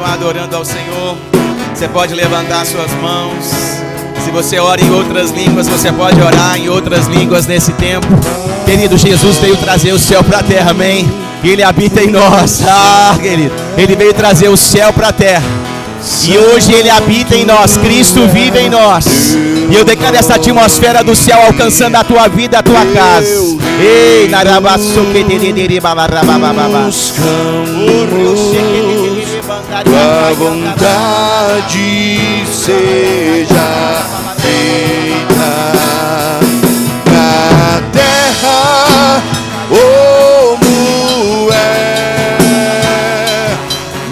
continuar adorando ao Senhor, você pode levantar suas mãos. Se você ora em outras línguas, você pode orar em outras línguas nesse tempo. Querido, Jesus veio trazer o céu para a terra, amém? Ele habita em nós. Querido, Ele veio trazer o céu para a terra. E hoje Ele habita em nós, Cristo vive em nós. E eu declaro essa atmosfera do céu alcançando a tua vida, a tua casa. Ei, tua vontade seja feita na terra como é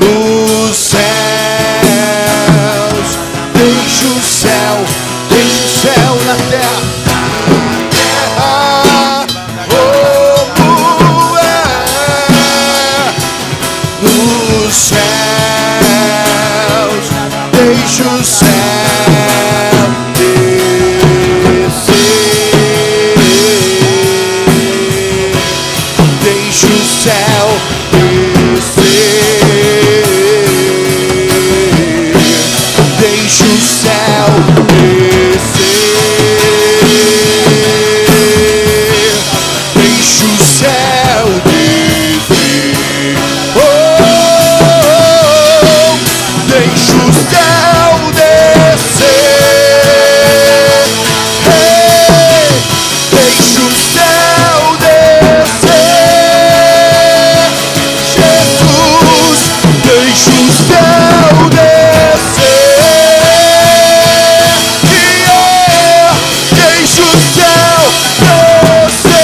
nos céus. Deixa o céu na terra. Deixa o céu descer, deixa o céu descer, deixa o céu descer, deixa o céu descer, oh, deixa o céu descer, hey, deixa o céu descer, Jesus, deixa o céu descer, yeah, deixa o céu descer,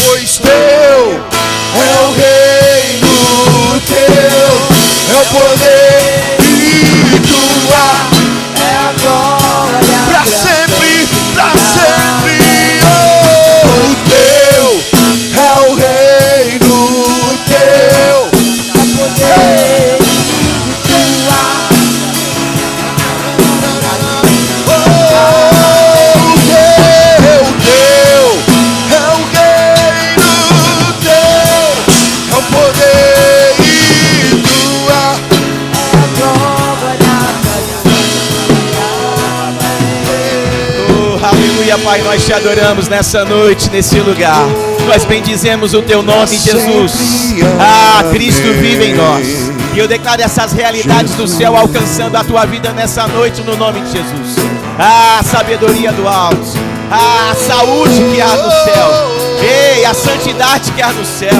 pois teu é o reino teu, é o poder e tua é a glória pra sempre, pra sempre. Oh, teu é o reino teu, é o poder e tua. Oh, teu é o reino teu, é o poder e tua é a glória. Oh, aleluia, Pai, nós te adoramos nessa noite, nesse lugar. Nós bendizemos o teu nome, Jesus. Cristo vive em nós. E eu declaro essas realidades do céu alcançando a tua vida nessa noite no nome de Jesus. Sabedoria do alto. Saúde que há no céu. Ei, a santidade que há no céu.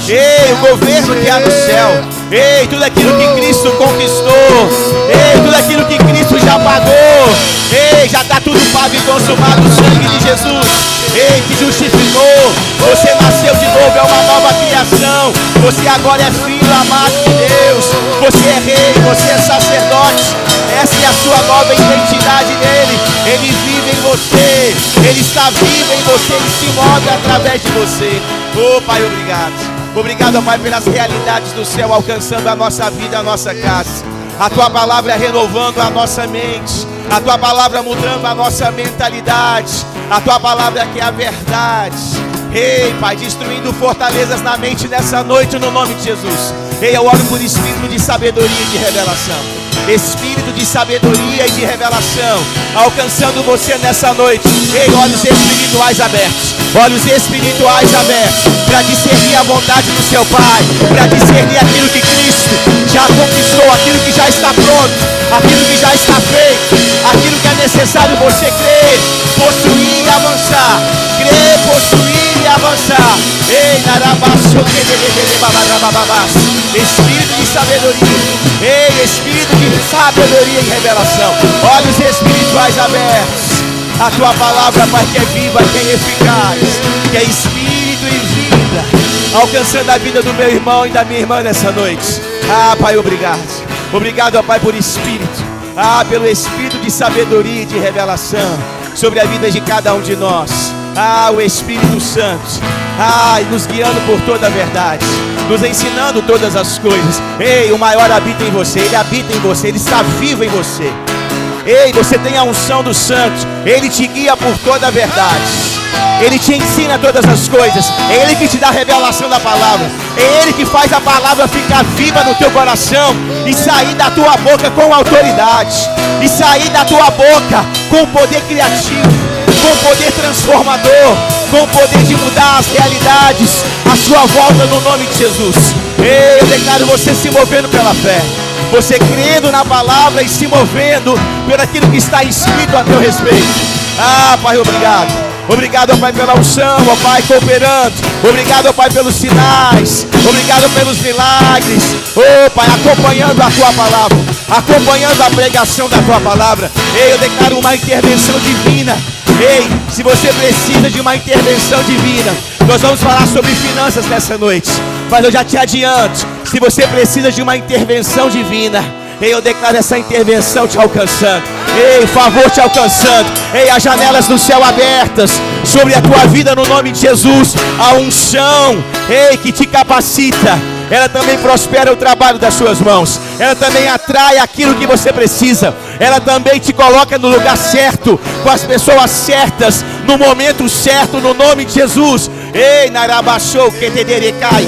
Ei, o governo que há no céu. Ei, tudo aquilo que Cristo conquistou. Ei, tudo aquilo que Cristo já pagou. Ei, já está tudo pago e consumado no sangue de Jesus. Ei, que justificou. Você nasceu de novo, é uma nova criação. Você agora é filho amado de Deus. Você é rei, você é sacerdote. Essa é a sua nova identidade nele. Ele vive em você. Ele está vivo em você. Ele se move através de você. Oh, Pai, obrigado. Obrigado, Pai, pelas realidades do céu alcançando a nossa vida, a nossa casa. A tua palavra renovando a nossa mente. A tua palavra mudando a nossa mentalidade. A tua palavra que é a verdade. Ei, Pai, destruindo fortalezas na mente nessa noite no nome de Jesus. Ei, eu oro por espírito de sabedoria e de revelação. Espírito de sabedoria e de revelação alcançando você nessa noite. Ei, olhos espirituais abertos. Olhos espirituais abertos para discernir a vontade do seu Pai, para discernir aquilo que Cristo já conquistou, aquilo que já está pronto, aquilo que já está feito, aquilo que é necessário você crer, possuir e avançar. Crer, possuir e avançar. Ei, espírito de sabedoria. Ei, espírito de sabedoria e revelação. Olhos espirituais abertos. A tua palavra, Pai, que é viva, que é eficaz, que é espírito e vida, alcançando a vida do meu irmão e da minha irmã nessa noite. Pai, obrigado. Obrigado, Pai, por espírito. Pelo espírito de sabedoria e de revelação sobre a vida de cada um de nós. O Espírito Santo. Nos guiando por toda a verdade, nos ensinando todas as coisas. Ei, o maior habita em você. Ele habita em você. Ele está vivo em você. Ei, você tem a unção dos santos. Ele te guia por toda a verdade. Ele te ensina todas as coisas. É Ele que te dá a revelação da palavra. É Ele que faz a palavra ficar viva no teu coração e sair da tua boca com autoridade, e sair da tua boca com poder criativo, com poder transformador, com poder de mudar as realidades à sua volta, no nome de Jesus. Ei, eu declaro você se movendo pela fé, você crendo na palavra e se movendo por aquilo que está escrito a teu respeito. Ah, Pai, obrigado. Obrigado, ó Pai, pela unção, ó Pai, cooperando. Obrigado, ó Pai, pelos sinais. Obrigado pelos milagres. Ó Pai, acompanhando a Tua palavra, acompanhando a pregação da Tua palavra. Ei, eu declaro uma intervenção divina. Ei, se você precisa de uma intervenção divina, nós vamos falar sobre finanças nessa noite. Mas eu já te adianto, se você precisa de uma intervenção divina, ei, eu declaro essa intervenção te alcançando. Ei, favor te alcançando. Ei, as janelas do céu abertas sobre a tua vida no nome de Jesus. A unção, ei, que te capacita, ela também prospera o trabalho das suas mãos. Ela também atrai aquilo que você precisa. Ela também te coloca no lugar certo, com as pessoas certas, no momento certo, no nome de Jesus. Ei, narabachou que te derecai.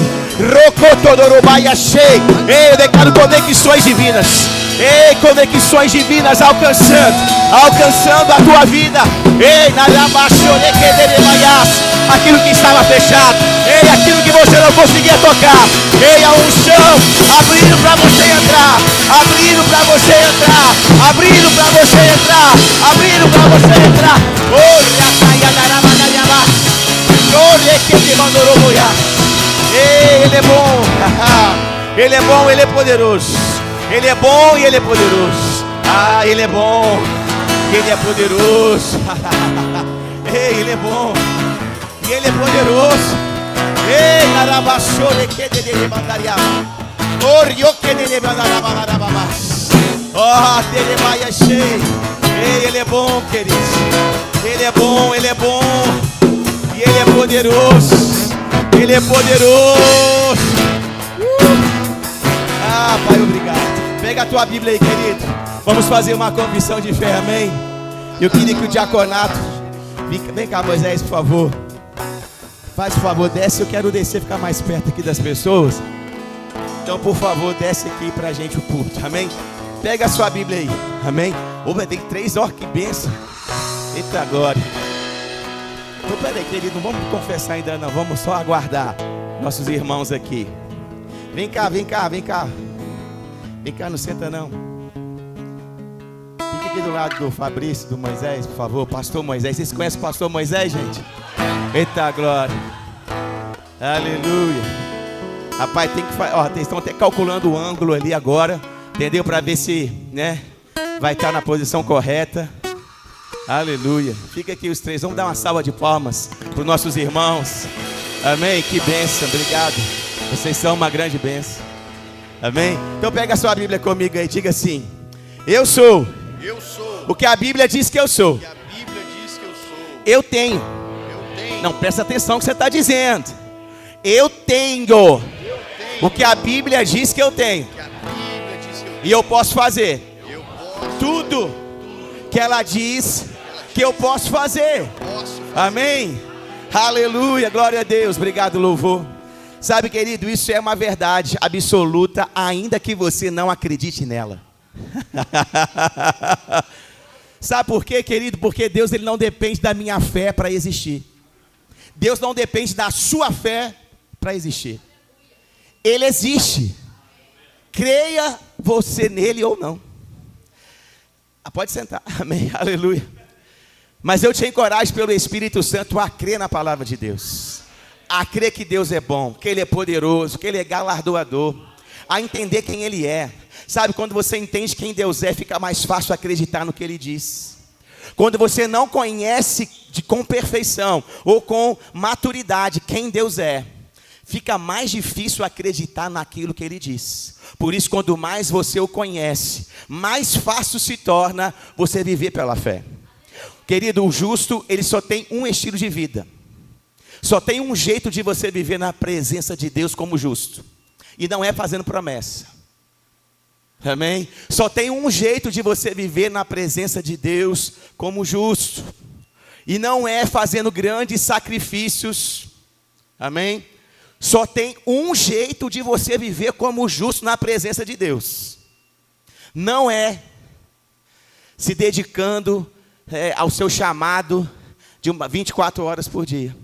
Ei, eu declaro conexões divinas. Ei, conexões divinas alcançando a tua vida. Ei, aquilo que estava fechado. Ei, aquilo que você não conseguia tocar. Ei, a unção abrindo para você entrar. Abrindo para você entrar. Abrindo para você entrar. Abrindo para você entrar. Ei, Ele é bom. Ele é bom, Ele é poderoso. Ele é bom e Ele é poderoso. Ah, Ele é bom, Ele é poderoso. Ei, Ele é bom e Ele é poderoso. Ei, narabachore que de mandaria. Orio que de mandarabas. Oh, Ele vai cheio. Ei, Ele é bom, queridos. Ele é bom, Ele é bom e Ele é poderoso. Ele é poderoso. Ah, Pai, obrigado. Pega a tua Bíblia aí, querido. Vamos fazer uma confissão de fé, amém? Eu queria que o diaconato... Vem cá, Moisés, por favor. Faz por favor, desce. Eu quero descer, ficar mais perto aqui das pessoas. Então, por favor, desce aqui pra gente o púlpito, amém? Pega a sua Bíblia aí, amém? Opa, tem 3, ó, que bênção. Eita glória. Então, peraí, querido, não vamos confessar ainda não. Vamos só aguardar nossos irmãos aqui. Vem cá, vem cá, vem cá. Vem cá, não senta não. Fica aqui do lado do Fabrício, do Moisés, por favor. Pastor Moisés. Vocês conhecem o pastor Moisés, gente? Eita glória. Aleluia. Rapaz, tem que fazer. Ó, eles estão até calculando o ângulo ali agora. Entendeu? Para ver se, né, vai estar na posição correta. Aleluia. Fica aqui os 3. Vamos dar uma salva de palmas para os nossos irmãos. Amém. Que bênção. Obrigado. Vocês são uma grande bênção. Amém? Então pega a sua Bíblia comigo aí. Diga assim: eu sou o que a Bíblia diz que eu sou. Eu tenho. Não, presta atenção no que você está dizendo. Eu tenho o que a Bíblia diz que eu tenho. E eu posso fazer tudo que ela diz que eu posso fazer. Amém? Aleluia, glória a Deus. Obrigado, louvor. Sabe, querido, isso é uma verdade absoluta, ainda que você não acredite nela. Sabe por quê, querido? Porque Deus, Ele não depende da minha fé para existir. Deus não depende da sua fé para existir. Ele existe. Creia você nele ou não. Pode sentar. Amém, aleluia. Mas eu te encorajo pelo Espírito Santo a crer na palavra de Deus. A crer que Deus é bom, que Ele é poderoso, que Ele é galardoador. A entender quem Ele é. Sabe, quando você entende quem Deus é, fica mais fácil acreditar no que Ele diz. Quando você não conhece com perfeição ou com maturidade quem Deus é, fica mais difícil acreditar naquilo que Ele diz. Por isso, quanto mais você o conhece, mais fácil se torna você viver pela fé. Querido, o justo, ele só tem um estilo de vida. Só tem um jeito de você viver na presença de Deus como justo. E não é fazendo promessa. Amém? Só tem um jeito de você viver na presença de Deus como justo. E não é fazendo grandes sacrifícios. Amém? Só tem um jeito de você viver como justo na presença de Deus. Não é se dedicando ao seu chamado de 24 horas por dia.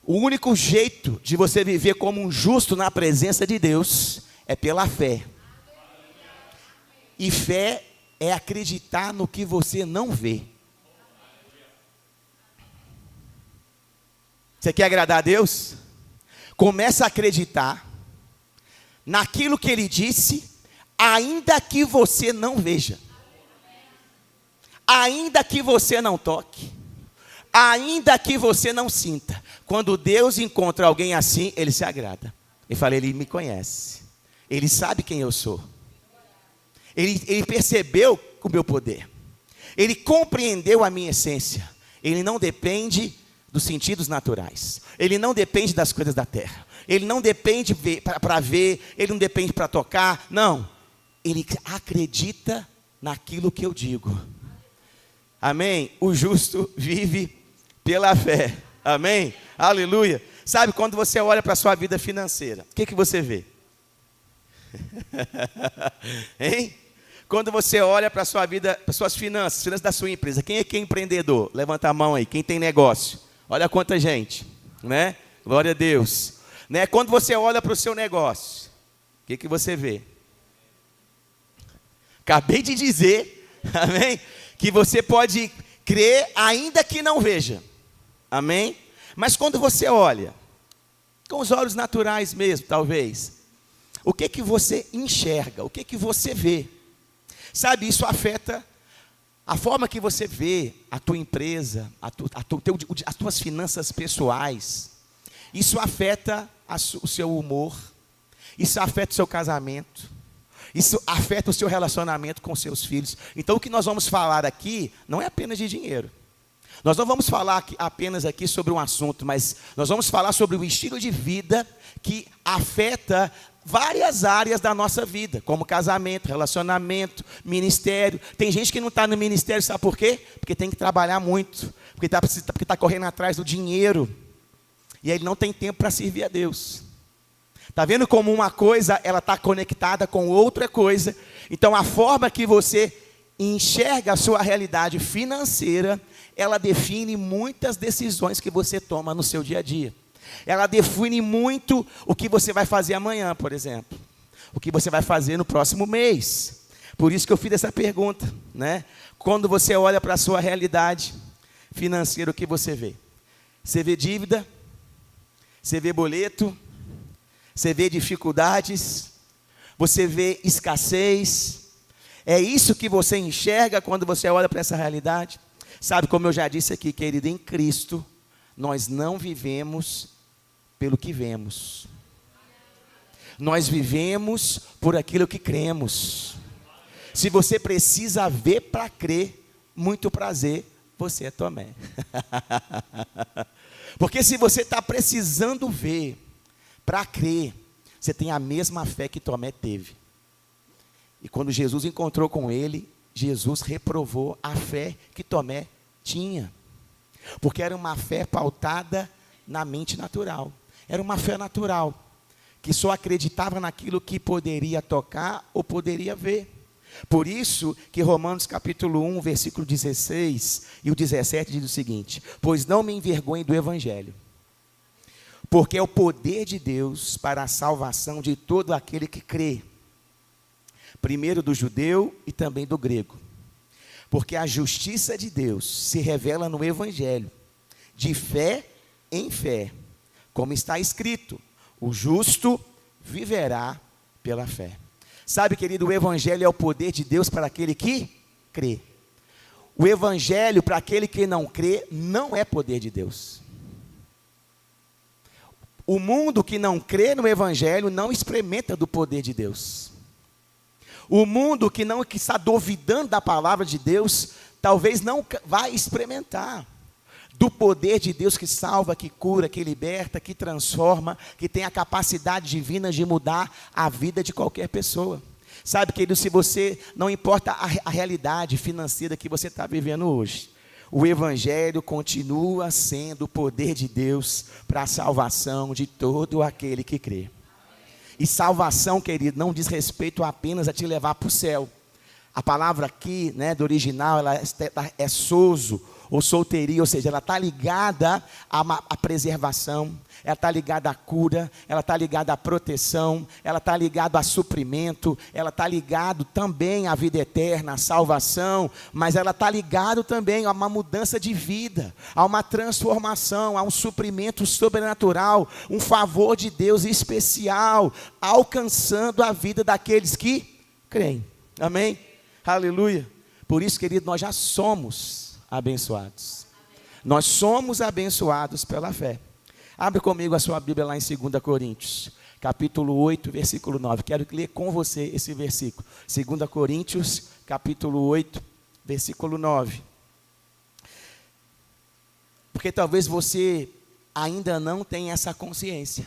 O único jeito de você viver como um justo na presença de Deus é pela fé. E fé é acreditar no que você não vê. Você quer agradar a Deus? Começa a acreditar naquilo que Ele disse, ainda que você não veja. Ainda que você não toque. Ainda que você não sinta. Quando Deus encontra alguém assim, Ele se agrada. Ele fala, Ele me conhece. Ele sabe quem eu sou. Ele percebeu o meu poder. Ele compreendeu a minha essência. Ele não depende dos sentidos naturais. Ele não depende das coisas da terra. Ele não depende para ver. Ele não depende para tocar. Não. Ele acredita naquilo que eu digo. Amém? O justo vive pela fé. Amém? Aleluia. Sabe, quando você olha para a sua vida financeira, o que você vê? Hein? Quando você olha para a sua vida, para suas finanças da sua empresa, quem é que é empreendedor? Levanta a mão aí, quem tem negócio? Olha quanta gente, né? Glória a Deus. Né? Quando você olha para o seu negócio, o que você vê? Acabei de dizer, amém? Que você pode crer ainda que não veja, amém? Mas quando você olha, com os olhos naturais mesmo, talvez, o que você enxerga, o que você vê? Sabe, isso afeta a forma que você vê a tua empresa, as tuas finanças pessoais. Isso afeta o seu humor, isso afeta o seu casamento, isso afeta o seu relacionamento com seus filhos. Então o que nós vamos falar aqui não é apenas de dinheiro. Nós não vamos falar apenas aqui sobre um assunto, mas nós vamos falar sobre o estilo de vida que afeta várias áreas da nossa vida, como casamento, relacionamento, ministério. Tem gente que não está no ministério, sabe por quê? Porque tem que trabalhar muito, porque está correndo atrás do dinheiro, e aí ele não tem tempo para servir a Deus. Está vendo como uma coisa, ela está conectada com outra coisa? Então a forma que você enxerga a sua realidade financeira, ela define muitas decisões que você toma no seu dia a dia. Ela define muito o que você vai fazer amanhã, por exemplo. O que você vai fazer no próximo mês. Por isso que eu fiz essa pergunta, né? Quando você olha para a sua realidade financeira, o que você vê? Você vê dívida? Você vê boleto? Você vê dificuldades? Você vê escassez? É isso que você enxerga quando você olha para essa realidade? Sabe, como eu já disse aqui, querido, em Cristo, nós não vivemos pelo que vemos. Nós vivemos por aquilo que cremos. Se você precisa ver para crer, muito prazer, você é Tomé. Porque se você está precisando ver para crer, você tem a mesma fé que Tomé teve. E quando Jesus encontrou com ele, Jesus reprovou a fé que Tomé tinha. Porque era uma fé pautada na mente natural. Era uma fé natural, que só acreditava naquilo que poderia tocar ou poderia ver. Por isso que Romanos capítulo 1, versículo 16 e o 17 diz o seguinte: pois não me envergonhe do evangelho, porque é o poder de Deus para a salvação de todo aquele que crê, primeiro do judeu e também do grego. Porque a justiça de Deus se revela no evangelho, de fé em fé, como está escrito: o justo viverá pela fé. Sabe, querido, o evangelho é o poder de Deus para aquele que crê. O evangelho para aquele que não crê não é poder de Deus. O mundo que não crê no evangelho não experimenta do poder de Deus. O mundo que está duvidando da palavra de Deus, talvez não vai experimentar. do poder de Deus que salva, que cura, que liberta, que transforma, que tem a capacidade divina de mudar a vida de qualquer pessoa. Sabe, querido, se você, não importa a realidade financeira que você está vivendo hoje, o Evangelho continua sendo o poder de Deus para a salvação de todo aquele que crê. E salvação, querido, não diz respeito apenas a te levar para o céu. A palavra aqui, né, do original, ela é sozo, ou solteria, ou seja, ela está ligada à preservação, ela está ligada à cura, ela está ligada à proteção, ela está ligada a suprimento, ela está ligada também à vida eterna, à salvação, mas ela está ligada também a uma mudança de vida, a uma transformação, a um suprimento sobrenatural, um favor de Deus especial, alcançando a vida daqueles que creem. Amém? Aleluia. Por isso, querido, nós já somos abençoados. Nós somos abençoados pela fé. Abre comigo a sua Bíblia lá em 2 Coríntios, capítulo 8, versículo 9. Quero ler com você esse versículo. 2 Coríntios, capítulo 8, versículo 9. Porque talvez você ainda não tenha essa consciência.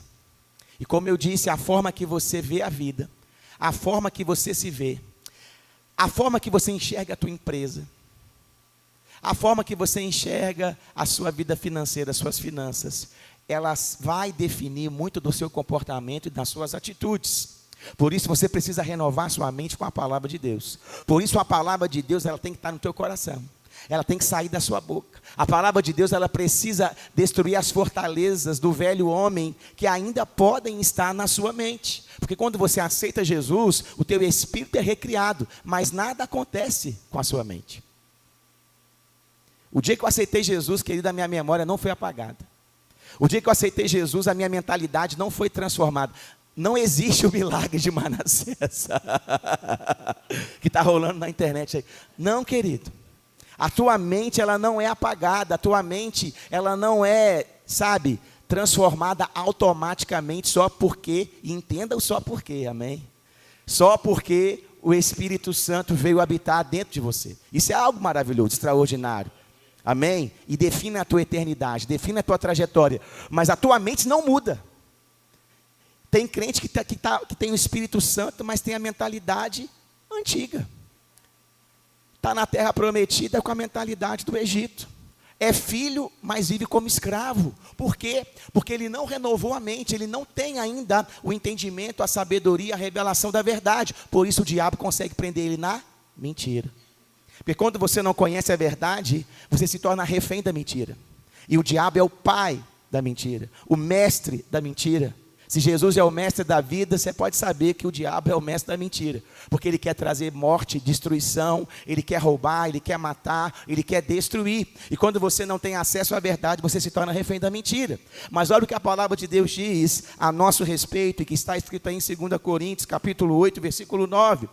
E como eu disse, a forma que você vê a vida, a forma que você se vê, a forma que você enxerga a tua empresa, a forma que você enxerga a sua vida financeira, as suas finanças, ela vai definir muito do seu comportamento e das suas atitudes. Por isso você precisa renovar sua mente com a palavra de Deus. Por isso a palavra de Deus, ela tem que estar no teu coração. Ela tem que sair da sua boca. A palavra de Deus, ela precisa destruir as fortalezas do velho homem que ainda podem estar na sua mente. Porque quando você aceita Jesus, o teu espírito é recriado, mas nada acontece com a sua mente. O dia que eu aceitei Jesus, querido, a minha memória não foi apagada. O dia que eu aceitei Jesus, a minha mentalidade não foi transformada. Não existe o milagre de Manassés que está rolando na internet aí. Não, querido. A tua mente, ela não é apagada. A tua mente, ela não é, sabe, transformada automaticamente só porque, e entenda o só porque, amém? Só porque o Espírito Santo veio habitar dentro de você. Isso é algo maravilhoso, extraordinário. Amém? E define a tua eternidade, define a tua trajetória. Mas a tua mente não muda. Tem crente que tem o Espírito Santo, mas tem a mentalidade antiga. Está na terra prometida com a mentalidade do Egito. É filho, mas vive como escravo. Por quê? Porque ele não renovou a mente, ele não tem ainda o entendimento, a sabedoria, a revelação da verdade. Por isso o diabo consegue prender ele na mentira. Porque quando você não conhece a verdade, você se torna refém da mentira. E o diabo é o pai da mentira, o mestre da mentira. Se Jesus é o mestre da vida, você pode saber que o diabo é o mestre da mentira. Porque ele quer trazer morte, destruição, ele quer roubar, ele quer matar, ele quer destruir. E quando você não tem acesso à verdade, você se torna refém da mentira. Mas olha o que a palavra de Deus diz a nosso respeito, e que está escrito aí em 2 Coríntios, capítulo 8, versículo 9.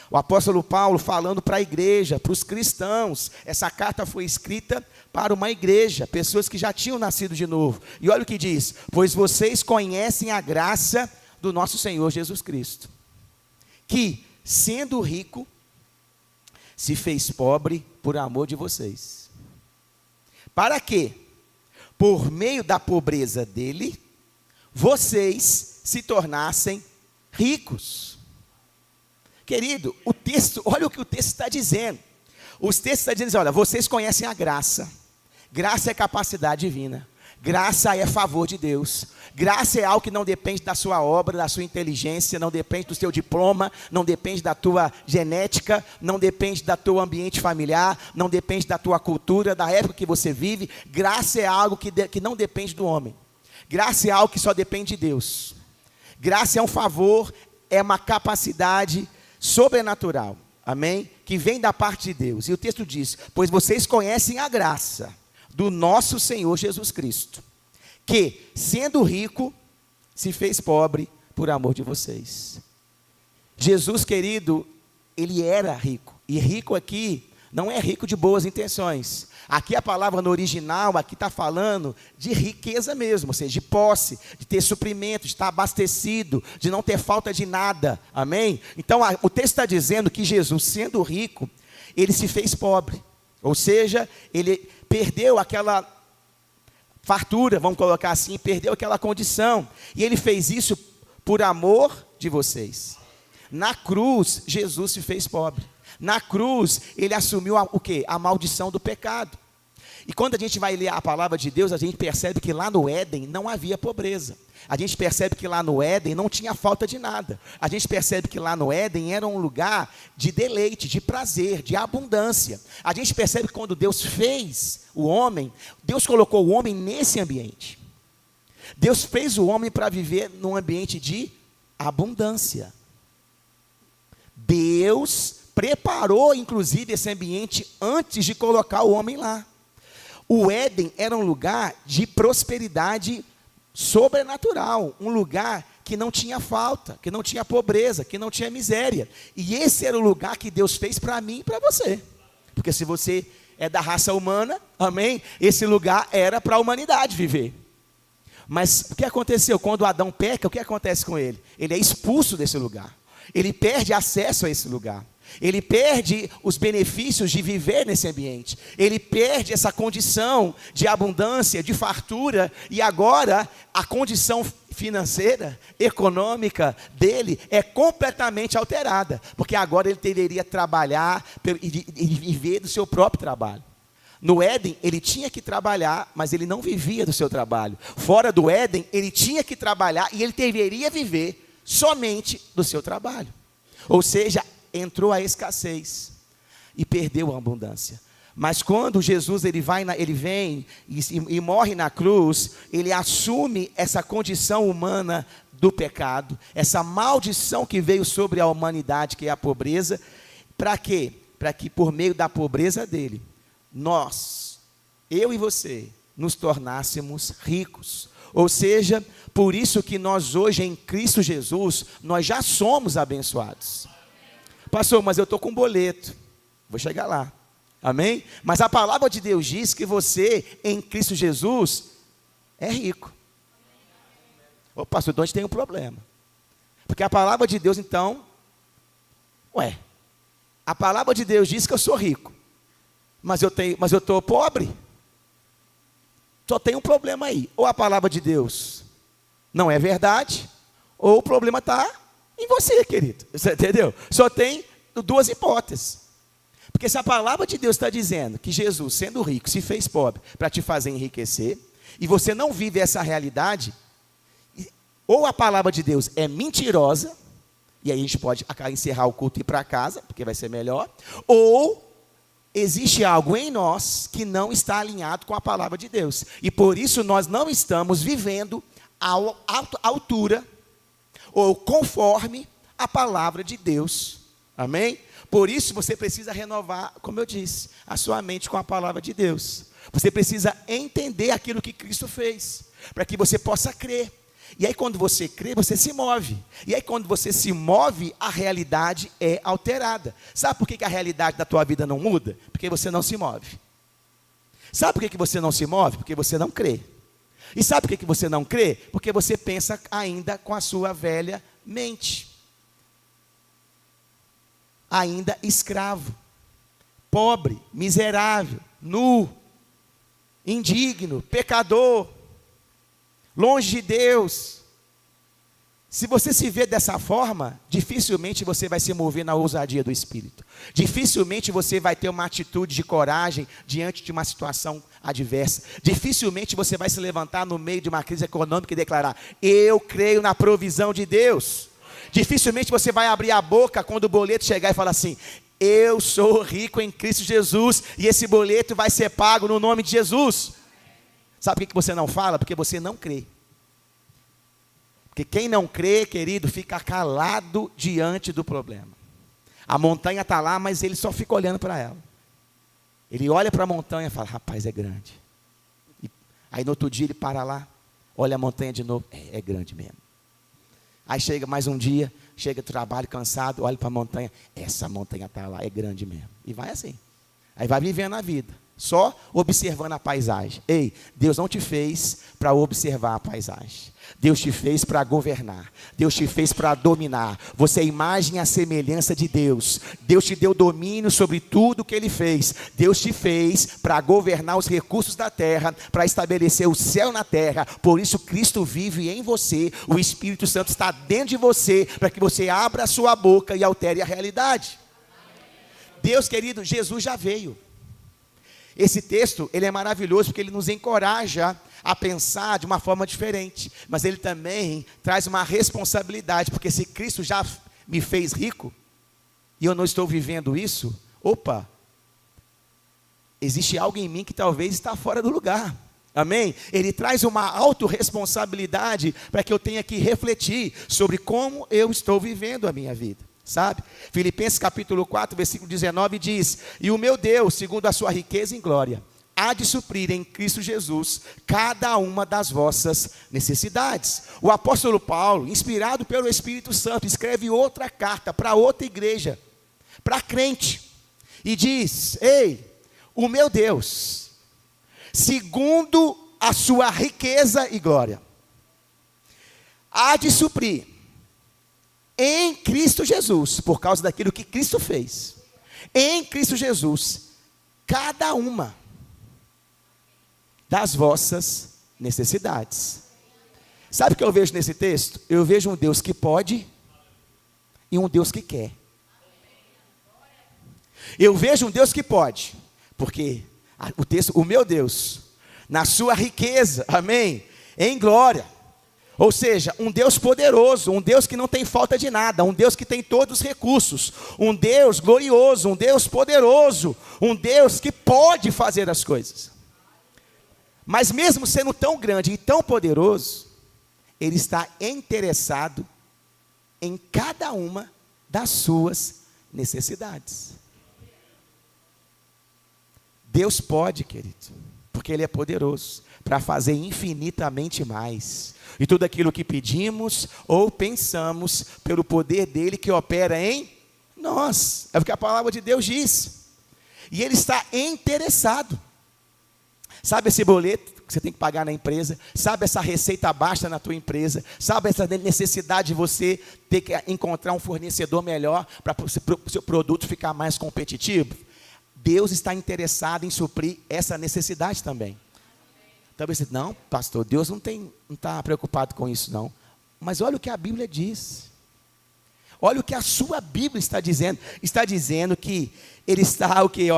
O apóstolo Paulo falando para a igreja, para os cristãos. Essa carta foi escrita para uma igreja, pessoas que já tinham nascido de novo. E olha o que diz: pois vocês conhecem a graça do nosso Senhor Jesus Cristo, que, sendo rico, se fez pobre por amor de vocês. Para que, por meio da pobreza dele, vocês se tornassem ricos. Querido, o texto, olha o que o texto está dizendo. O texto está dizendo assim, olha, vocês conhecem a graça. Graça é capacidade divina. Graça é favor de Deus. Graça é algo que não depende da sua obra, da sua inteligência, não depende do seu diploma, não depende da tua genética, não depende do teu ambiente familiar, não depende da tua cultura, da época que você vive. Graça é algo que não depende do homem. Graça é algo que só depende de Deus. Graça é um favor, é uma capacidade sobrenatural, amém? Que vem da parte de Deus. E o texto diz: pois vocês conhecem a graça do nosso Senhor Jesus Cristo, que, sendo rico, se fez pobre por amor de vocês. Jesus, querido, ele era rico. E rico aqui não é rico de boas intenções. Aqui a palavra no original, aqui está falando de riqueza mesmo, ou seja, de posse, de ter suprimento, de estar abastecido, de não ter falta de nada, amém? Então o texto está dizendo que Jesus, sendo rico, ele se fez pobre, ou seja, ele perdeu aquela fartura, vamos colocar assim, perdeu aquela condição. E ele fez isso por amor de vocês. Na cruz, Jesus se fez pobre. Na cruz, ele assumiu o quê? A maldição do pecado. E quando a gente vai ler a palavra de Deus, a gente percebe que lá no Éden não havia pobreza. A gente percebe que lá no Éden não tinha falta de nada. A gente percebe que lá no Éden era um lugar de deleite, de prazer, de abundância. A gente percebe que quando Deus fez o homem, Deus colocou o homem nesse ambiente. Deus fez o homem para viver num ambiente de abundância. Deus preparou, inclusive, esse ambiente antes de colocar o homem lá. O Éden era um lugar de prosperidade sobrenatural, um lugar que não tinha falta, que não tinha pobreza, que não tinha miséria. E esse era o lugar que Deus fez para mim e para você. Porque se você é da raça humana, amém? Esse lugar era para a humanidade viver. Mas o que aconteceu? Quando Adão peca, o que acontece com ele? Ele é expulso desse lugar. Ele perde acesso a esse lugar. Ele perde os benefícios de viver nesse ambiente. Ele perde essa condição de abundância, de fartura. E agora a condição financeira, econômica dele é completamente alterada. Porque agora ele deveria trabalhar e viver do seu próprio trabalho. No Éden, ele tinha que trabalhar, mas ele não vivia do seu trabalho. Fora do Éden, ele tinha que trabalhar e ele deveria viver somente do seu trabalho. Ou seja, entrou a escassez e perdeu a abundância. Mas quando Jesus ele vem e morre na cruz, ele assume essa condição humana do pecado, essa maldição que veio sobre a humanidade, que é a pobreza. Para quê? Para que por meio da pobreza dele, nós, eu e você, nos tornássemos ricos. Ou seja, por isso que nós hoje em Cristo Jesus, nós já somos abençoados. Pastor, mas eu estou com um boleto. Vou chegar lá. Amém? Mas a palavra de Deus diz que você, em Cristo Jesus, é rico. Ô pastor, então a gente tem um problema. Porque a palavra de Deus, então, a palavra de Deus diz que eu sou rico. Mas eu estou pobre. Só tem um problema aí. Ou a palavra de Deus não é verdade, ou o problema está em você, querido. Você entendeu? Só tem duas hipóteses. Porque se a palavra de Deus está dizendo que Jesus, sendo rico, se fez pobre para te fazer enriquecer, e você não vive essa realidade, ou a palavra de Deus é mentirosa, e aí a gente pode encerrar o culto e ir para casa, porque vai ser melhor, ou existe algo em nós que não está alinhado com a palavra de Deus. E por isso nós não estamos vivendo à altura ou conforme a palavra de Deus. Amém? Por isso você precisa renovar, como eu disse, a sua mente com a palavra de Deus. Você precisa entender aquilo que Cristo fez, para que você possa crer. E aí quando você crê, você se move. E aí quando você se move, a realidade é alterada. Sabe por que a realidade da tua vida não muda? Porque você não se move. Sabe por que você não se move? Porque você não crê. E sabe por que você não crê? Porque você pensa ainda com a sua velha mente. Ainda escravo, pobre, miserável, nu, indigno, pecador, longe de Deus. Se você se vê dessa forma, dificilmente você vai se mover na ousadia do Espírito. Dificilmente você vai ter uma atitude de coragem diante de uma situação adversa. Dificilmente você vai se levantar no meio de uma crise econômica e declarar: eu creio na provisão de Deus. Dificilmente você vai abrir a boca quando o boleto chegar e falar assim: eu sou rico em Cristo Jesus e esse boleto vai ser pago no nome de Jesus. Sabe por que você não fala? Porque você não crê. Porque quem não crê, querido, fica calado diante do problema. A montanha está lá, mas ele só fica olhando para ela. Ele olha para a montanha e fala: rapaz, é grande. E aí no outro dia ele para lá, olha a montanha de novo, é grande mesmo. Aí chega mais um dia, chega do trabalho cansado, olha para a montanha, essa montanha está lá, é grande mesmo. E vai assim. Aí vai vivendo a vida. só observando a paisagem. Ei, Deus não te fez para observar a paisagem. Deus te fez para governar. Deus te fez para dominar. Você é a imagem e a semelhança de Deus. Deus te deu domínio sobre tudo que Ele fez. Deus te fez para governar os recursos da terra, para estabelecer o céu na terra. Por isso Cristo vive em você. O Espírito Santo está dentro de você, para que você abra a sua boca e altere a realidade. Deus querido, Jesus já veio. Esse texto, ele é maravilhoso porque ele nos encoraja a pensar de uma forma diferente, mas ele também traz uma responsabilidade, porque se Cristo já me fez rico, e eu não estou vivendo isso, opa, existe algo em mim que talvez está fora do lugar, amém? Ele traz uma autorresponsabilidade para que eu tenha que refletir sobre como eu estou vivendo a minha vida. Sabe? Filipenses capítulo 4, versículo 19 diz: e o meu Deus, segundo a sua riqueza em glória, há de suprir em Cristo Jesus cada uma das vossas necessidades. O apóstolo Paulo, inspirado pelo Espírito Santo, escreve outra carta para outra igreja, para crente, e diz: ei, o meu Deus, segundo a sua riqueza e glória, há de suprir em Cristo Jesus, por causa daquilo que Cristo fez, em Cristo Jesus, cada uma das vossas necessidades. Sabe o que eu vejo nesse texto? Eu vejo um Deus que pode e um Deus que quer. Eu vejo um Deus que pode, porque o texto, o meu Deus, na sua riqueza, amém, em glória. Ou seja, um Deus poderoso, um Deus que não tem falta de nada, um Deus que tem todos os recursos, um Deus glorioso, um Deus poderoso, um Deus que pode fazer as coisas. Mas mesmo sendo tão grande e tão poderoso, Ele está interessado em cada uma das suas necessidades. Deus pode, querido, porque Ele é poderoso, para fazer infinitamente mais. E tudo aquilo que pedimos ou pensamos, pelo poder dEle que opera em nós. É o que a palavra de Deus diz. E Ele está interessado. Sabe esse boleto que você tem que pagar na empresa? Sabe essa receita baixa na tua empresa? Sabe essa necessidade de você ter que encontrar um fornecedor melhor para o seu produto ficar mais competitivo? Deus está interessado em suprir essa necessidade também. Talvez você, não, pastor, Deus não está preocupado com isso não. Mas olha o que a Bíblia diz. Olha o que a sua Bíblia está dizendo. Está dizendo que Ele está o que?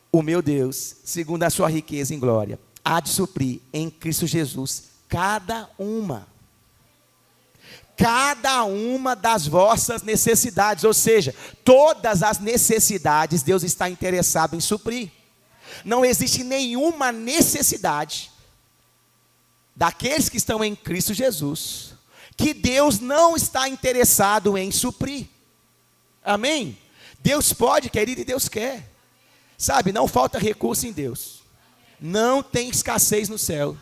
O meu Deus, segundo a sua riqueza em glória, há de suprir em Cristo Jesus cada uma das vossas necessidades. Ou seja, todas as necessidades Deus está interessado em suprir. Não existe nenhuma necessidade daqueles que estão em Cristo Jesus que Deus não está interessado em suprir. Amém? Deus pode, querido, e Deus quer. Sabe, não falta recurso em Deus. Não tem escassez no céu.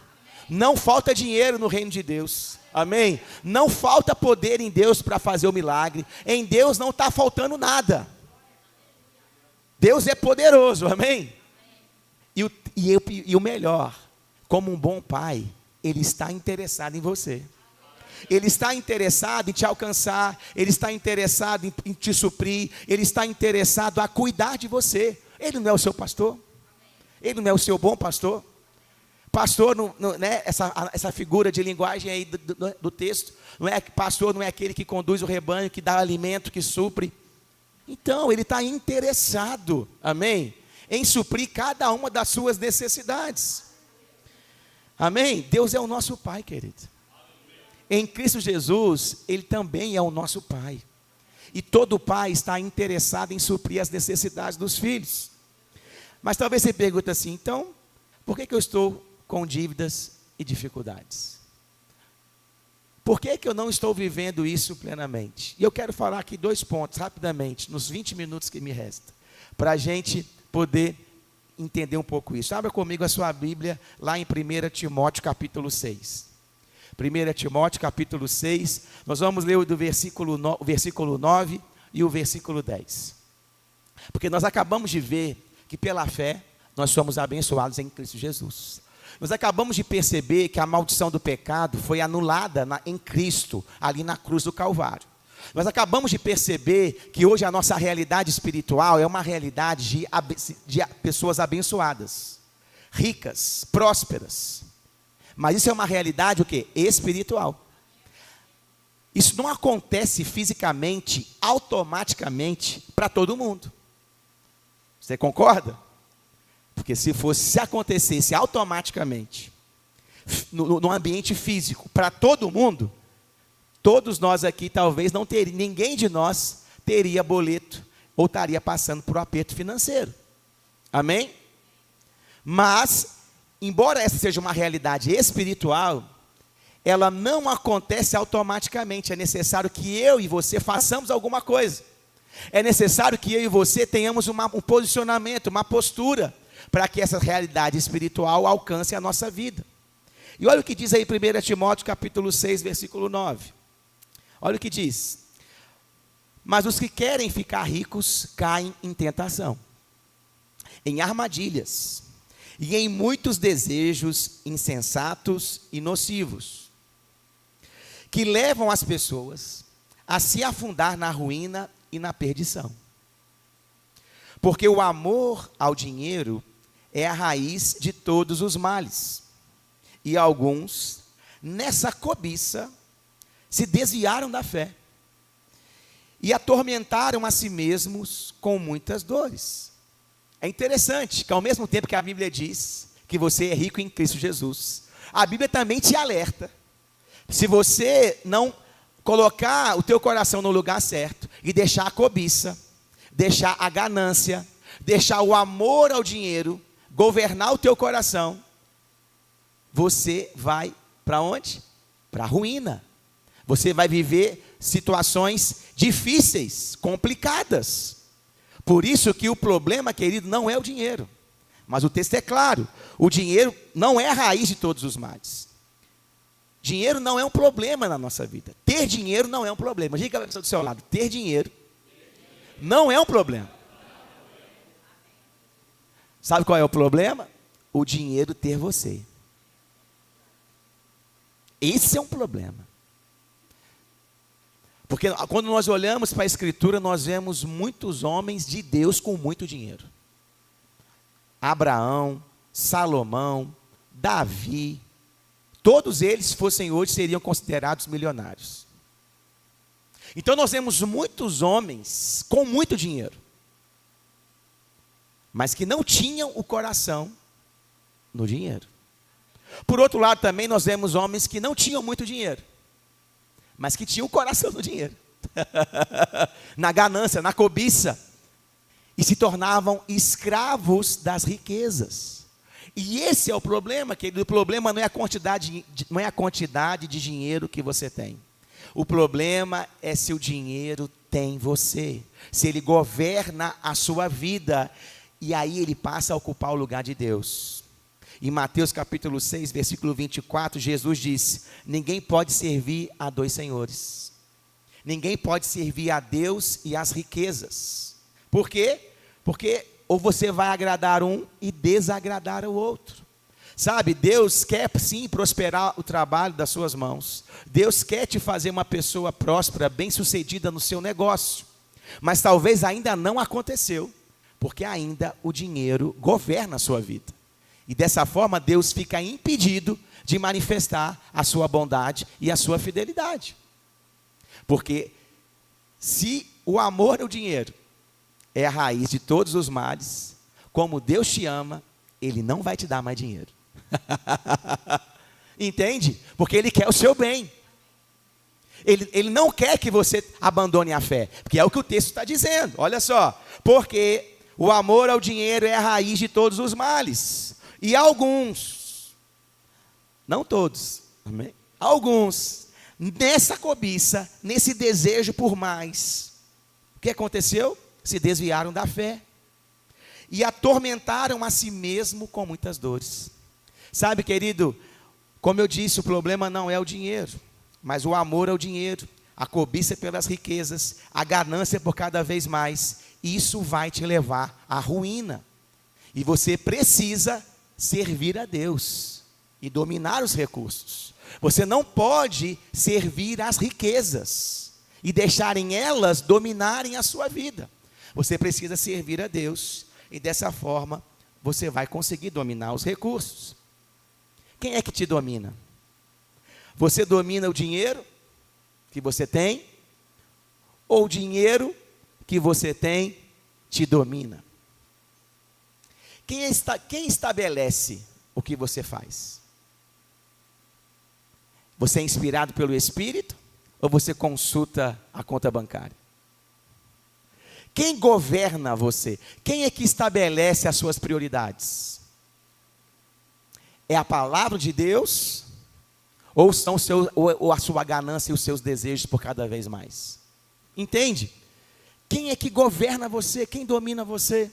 Não falta dinheiro no reino de Deus. Amém? Não falta poder em Deus para fazer o milagre. Em Deus não está faltando nada. Deus é poderoso, amém? E o melhor, como um bom pai, Ele está interessado em você. Ele está interessado em te alcançar. Ele está interessado em te suprir. Ele está interessado a cuidar de você. Ele não é o seu pastor? Ele não é o seu bom pastor? Pastor, né, essa figura de linguagem aí do texto, pastor não é aquele que conduz o rebanho, que dá alimento, que supre. Então, Ele está interessado, amém, em suprir cada uma das suas necessidades. Amém? Deus é o nosso Pai, querido. Em Cristo Jesus, Ele também é o nosso Pai. E todo pai está interessado em suprir as necessidades dos filhos. Mas talvez você pergunte assim, então, por que eu estou com dívidas e dificuldades? Por que eu não estou vivendo isso plenamente? E eu quero falar aqui 2 pontos, rapidamente, nos 20 minutos que me restam, para a gente poder entender um pouco isso. Abra comigo a sua Bíblia, lá em 1 Timóteo capítulo 6. 1 Timóteo capítulo 6, nós vamos ler o versículo 9 e o versículo 10. Porque nós acabamos de ver que pela fé, nós somos abençoados em Cristo Jesus. Nós acabamos de perceber que a maldição do pecado foi anulada em Cristo, ali na cruz do Calvário. Nós acabamos de perceber que hoje a nossa realidade espiritual é uma realidade de pessoas abençoadas, ricas, prósperas. Mas isso é uma realidade o quê? Espiritual. Isso não acontece fisicamente, automaticamente, para todo mundo. Você concorda? Porque se acontecesse automaticamente, no ambiente físico, para todo mundo, todos nós aqui talvez não teríamos, ninguém de nós teria boleto ou estaria passando por um aperto financeiro. Amém? Mas, embora essa seja uma realidade espiritual, ela não acontece automaticamente. É necessário que eu e você façamos alguma coisa. É necessário que eu e você tenhamos um posicionamento, uma postura, para que essa realidade espiritual alcance a nossa vida. E olha o que diz aí 1 Timóteo capítulo 6, versículo 9. Olha o que diz. Mas os que querem ficar ricos caem em tentação, em armadilhas e em muitos desejos insensatos e nocivos, que levam as pessoas a se afundar na ruína e na perdição. Porque o amor ao dinheiro é a raiz de todos os males. E alguns, nessa cobiça, se desviaram da fé e atormentaram a si mesmos com muitas dores. É interessante que ao mesmo tempo que a Bíblia diz que você é rico em Cristo Jesus, a Bíblia também te alerta. Se você não colocar o teu coração no lugar certo e deixar a cobiça, deixar a ganância, deixar o amor ao dinheiro governar o teu coração, você vai para onde? Para a ruína. Você vai viver situações difíceis, complicadas. Por isso que o problema, querido, não é o dinheiro. Mas o texto é claro, o dinheiro não é a raiz de todos os males. Dinheiro não é um problema na nossa vida. Ter dinheiro não é um problema. Diga para a pessoa do seu lado, ter dinheiro não é um problema. Sabe qual é o problema? O dinheiro ter você. Esse é um problema. Porque quando nós olhamos para a Escritura, nós vemos muitos homens de Deus com muito dinheiro. Abraão, Salomão, Davi, todos eles, se fossem hoje, seriam considerados milionários. Então nós vemos muitos homens com muito dinheiro, mas que não tinham o coração no dinheiro. Por outro lado também nós vemos homens que não tinham muito dinheiro, mas que tinham o coração no dinheiro. Na ganância, na cobiça. E se tornavam escravos das riquezas. E esse é o problema, querido. O problema não é a quantidade de dinheiro que você tem. O problema é se o dinheiro tem você. Se ele governa a sua vida. E aí ele passa a ocupar o lugar de Deus. Em Mateus capítulo 6, versículo 24, Jesus diz: ninguém pode servir a dois senhores. Ninguém pode servir a Deus e às riquezas. Por quê? Porque ou você vai agradar um e desagradar o outro. Sabe, Deus quer sim prosperar o trabalho das suas mãos. Deus quer te fazer uma pessoa próspera, bem-sucedida no seu negócio. Mas talvez ainda não aconteceu, porque ainda o dinheiro governa a sua vida. E dessa forma Deus fica impedido de manifestar a sua bondade e a sua fidelidade. Porque se o amor ao dinheiro é a raiz de todos os males, como Deus te ama, Ele não vai te dar mais dinheiro. Entende? Porque Ele quer o seu bem. Ele não quer que você abandone a fé, porque é o que o texto está dizendo. Olha só, porque o amor ao dinheiro é a raiz de todos os males. E alguns, não todos, amém? Alguns, nessa cobiça, nesse desejo por mais, o que aconteceu? Se desviaram da fé e atormentaram a si mesmo com muitas dores. Sabe, querido, como eu disse, o problema não é o dinheiro, mas o amor ao dinheiro, a cobiça pelas riquezas, a ganância por cada vez mais. Isso vai te levar à ruína. E você precisa servir a Deus e dominar os recursos. Você não pode servir às riquezas e deixarem elas dominarem a sua vida. Você precisa servir a Deus e dessa forma você vai conseguir dominar os recursos. Quem é que te domina? Você domina o dinheiro que você tem ou o dinheiro que você tem te domina? Quem estabelece o que você faz? Você é inspirado pelo Espírito ou você consulta a conta bancária? Quem governa você? Quem é que estabelece as suas prioridades? É a palavra de Deus ou são ou a sua ganância e os seus desejos por cada vez mais? Entende? Quem é que governa você? Quem domina você?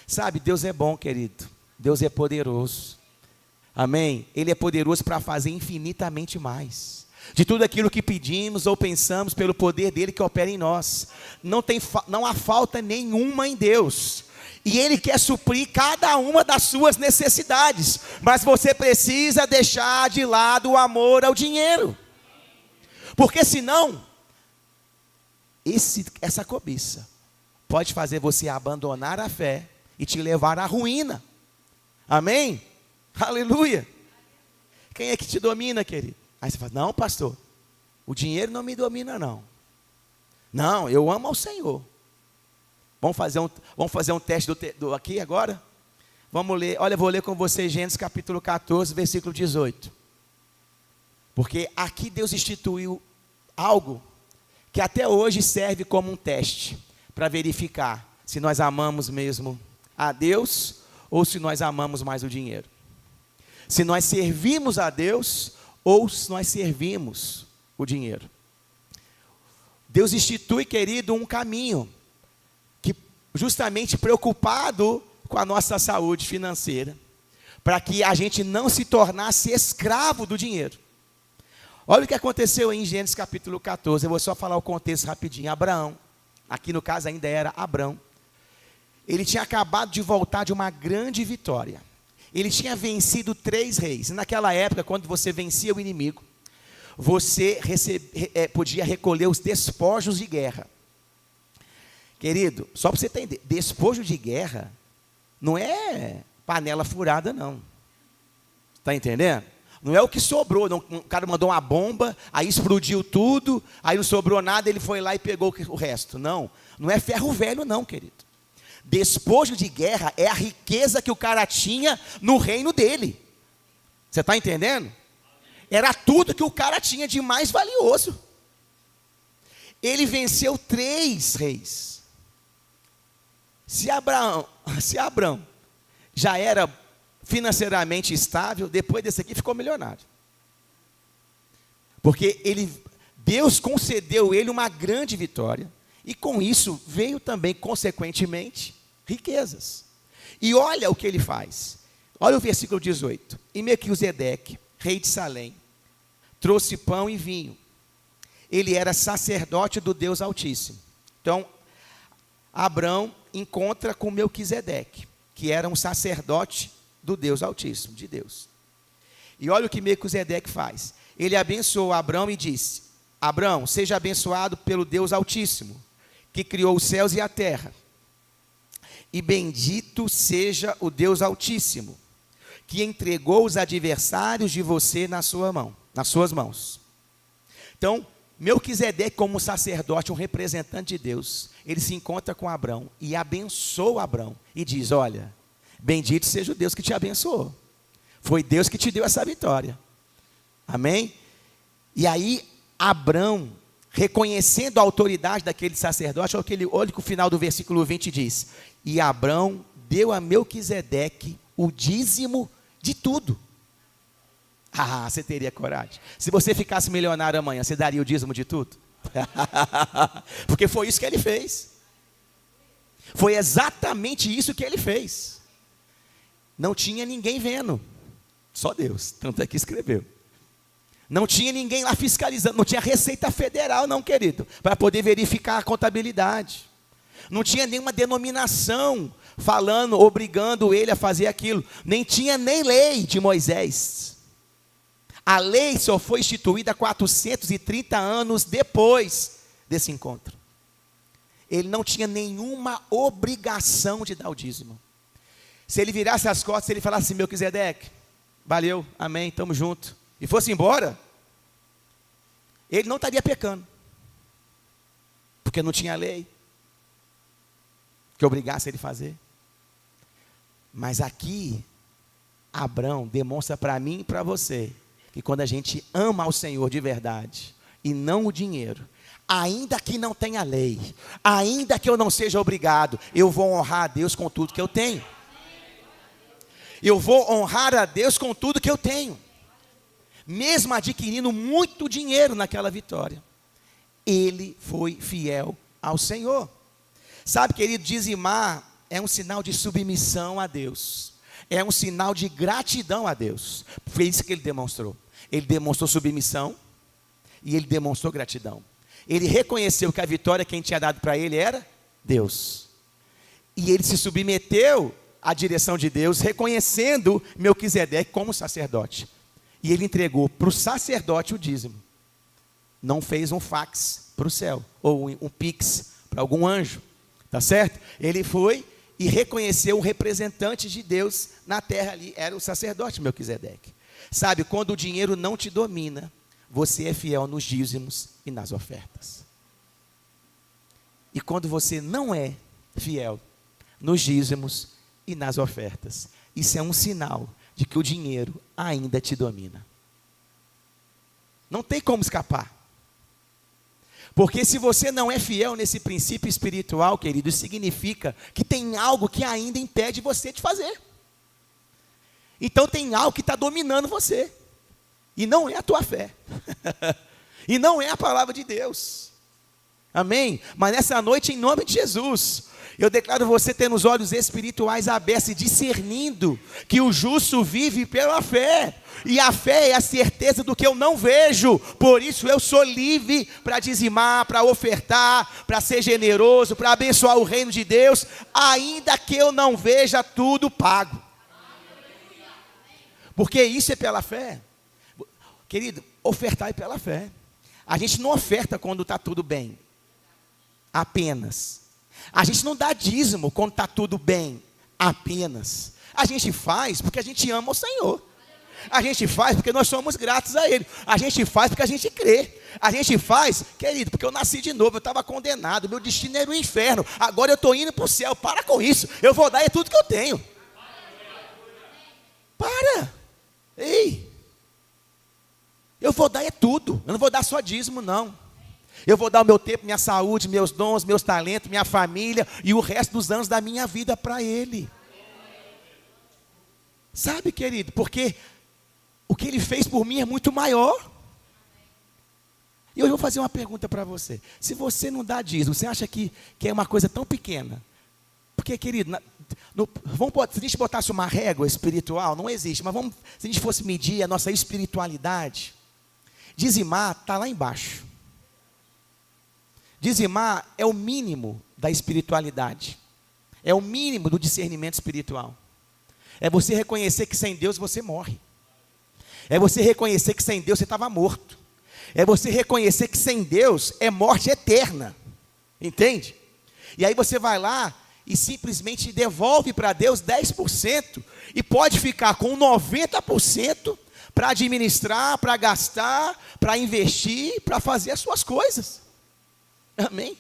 Sabe, Deus é bom, querido. Deus é poderoso. Amém? Ele é poderoso para fazer infinitamente mais. De tudo aquilo que pedimos ou pensamos pelo poder dele que opera em nós. Não há falta nenhuma em Deus. E Ele quer suprir cada uma das suas necessidades. Mas você precisa deixar de lado o amor ao dinheiro. Porque senão, essa cobiça pode fazer você abandonar a fé e te levar à ruína. Amém? Aleluia. Quem é que te domina, querido? Aí você fala, não, pastor, o dinheiro não me domina não. Não, eu amo ao Senhor. Vamos fazer um teste aqui agora? Vamos ler, olha, eu vou ler com vocês Gênesis capítulo 14, versículo 18. Porque aqui Deus instituiu algo que até hoje serve como um teste para verificar se nós amamos mesmo a Deus ou se nós amamos mais o dinheiro. Se nós servimos a Deus ou se nós servimos o dinheiro. Deus institui, querido, um caminho que justamente preocupado com a nossa saúde financeira, para que a gente não se tornasse escravo do dinheiro. Olha o que aconteceu em Gênesis capítulo 14, eu vou só falar o contexto rapidinho. Abraão, aqui no caso ainda era Abrão, ele tinha acabado de voltar de uma grande vitória. Ele tinha vencido 3 reis. Naquela época, quando você vencia o inimigo, você podia recolher os despojos de guerra. Querido, só para você entender, despojo de guerra não é panela furada, não. Está entendendo? Não é o que sobrou. Não, o cara mandou uma bomba, aí explodiu tudo, aí não sobrou nada, ele foi lá e pegou o resto. Não, não é ferro velho não, querido. Despojo de guerra é a riqueza que o cara tinha no reino dele. Você está entendendo? Era tudo que o cara tinha de mais valioso. Ele venceu 3 reis. Se Abraão já era financeiramente estável, depois desse aqui ficou milionário. Porque Deus concedeu ele uma grande vitória. E com isso veio também, consequentemente, riquezas. E olha o que ele faz. Olha o versículo 18. E Melquisedeque, rei de Salém, trouxe pão e vinho. Ele era sacerdote do Deus Altíssimo. Então, Abrão encontra com Melquisedeque, que era um sacerdote do Deus Altíssimo, de Deus. E olha o que Melquisedeque faz. Ele abençoou Abrão e disse: Abrão, seja abençoado pelo Deus Altíssimo, que criou os céus e a terra. E bendito seja o Deus Altíssimo, que entregou os adversários de você nas suas mãos. Então, Melquisedeque, como sacerdote, um representante de Deus, ele se encontra com Abrão e abençoa Abrão e diz: olha, bendito seja o Deus que te abençoou. Foi Deus que te deu essa vitória. Amém? E aí, Abrão, reconhecendo a autoridade daquele sacerdote, olha o que o final do versículo 20 diz: e Abrão deu a Melquisedeque o dízimo de tudo. Ah, você teria coragem. Se você ficasse milionário amanhã, você daria o dízimo de tudo? Porque foi isso que ele fez. Foi exatamente isso que ele fez. Não tinha ninguém vendo, só Deus, tanto é que escreveu. Não tinha ninguém lá fiscalizando, não tinha Receita Federal não, querido, para poder verificar a contabilidade. Não tinha nenhuma denominação falando, obrigando ele a fazer aquilo. Nem tinha nem lei de Moisés. A lei só foi instituída 430 anos depois desse encontro. Ele não tinha nenhuma obrigação de dar o dízimo. Se ele virasse as costas, se ele falasse assim: Melquisedeque, valeu, amém, estamos juntos, e fosse embora, ele não estaria pecando. Porque não tinha lei que obrigasse ele a fazer. Mas aqui, Abrão demonstra para mim e para você, que quando a gente ama ao Senhor de verdade, e não o dinheiro, ainda que não tenha lei, ainda que eu não seja obrigado, eu vou honrar a Deus com tudo que eu tenho. Eu vou honrar a Deus com tudo que eu tenho. Mesmo adquirindo muito dinheiro naquela vitória, ele foi fiel ao Senhor. Sabe, querido, dizimar é um sinal de submissão a Deus. É um sinal de gratidão a Deus. Foi isso que ele demonstrou. Ele demonstrou submissão e ele demonstrou gratidão. Ele reconheceu que a vitória quem tinha dado para ele era Deus. E ele se submeteu à direção de Deus, reconhecendo Melquisedeque como sacerdote. E ele entregou para o sacerdote o dízimo. Não fez um fax para o céu, ou um pix para algum anjo. Tá certo? Ele foi e reconheceu o representante de Deus na terra ali, era o sacerdote Melquisedeque. Sabe, quando o dinheiro não te domina, você é fiel nos dízimos e nas ofertas. E quando você não é fiel nos dízimos e nas ofertas, isso é um sinal de que o dinheiro ainda te domina. Não tem como escapar. Porque se você não é fiel nesse princípio espiritual, querido, significa que tem algo que ainda impede você de fazer. Então tem algo que está dominando você. E não é a tua fé. E não é a palavra de Deus. Amém? Mas nessa noite, em nome de Jesus, eu declaro você tendo os olhos espirituais abertos e discernindo que o justo vive pela fé. E a fé é a certeza do que eu não vejo. Por isso eu sou livre para dizimar, para ofertar, para ser generoso, para abençoar o reino de Deus, ainda que eu não veja tudo pago. Porque isso é pela fé. Querido, ofertar é pela fé. A gente não oferta quando está tudo bem. Apenas. A gente não dá dízimo quando está tudo bem. Apenas. A gente faz porque a gente ama o Senhor. A gente faz porque nós somos gratos a Ele. A gente faz porque a gente crê. A gente faz, querido, porque eu nasci de novo, eu estava condenado, meu destino era o inferno. Agora eu estou indo para o céu, para com isso. Eu vou dar é tudo que eu tenho. Para. Ei. Eu vou dar é tudo. Eu não vou dar só dízimo, não. Eu vou dar o meu tempo, minha saúde, meus dons, meus talentos, minha família e o resto dos anos da minha vida para Ele. Sabe, querido, porque o que Ele fez por mim é muito maior. E eu vou fazer uma pergunta para você. Se você não dá dízimo, você acha que é uma coisa tão pequena? Porque, querido, se a gente botasse uma régua espiritual, não existe, mas se a gente fosse medir a nossa espiritualidade, dizimar está lá embaixo. Dizimar é o mínimo da espiritualidade. É o mínimo do discernimento espiritual. É você reconhecer que sem Deus você morre. É você reconhecer que sem Deus você estava morto. É você reconhecer que sem Deus é morte eterna. Entende? E aí você vai lá e simplesmente devolve para Deus 10% e pode ficar com 90% para administrar, para gastar, para investir, para fazer as suas coisas. Amém?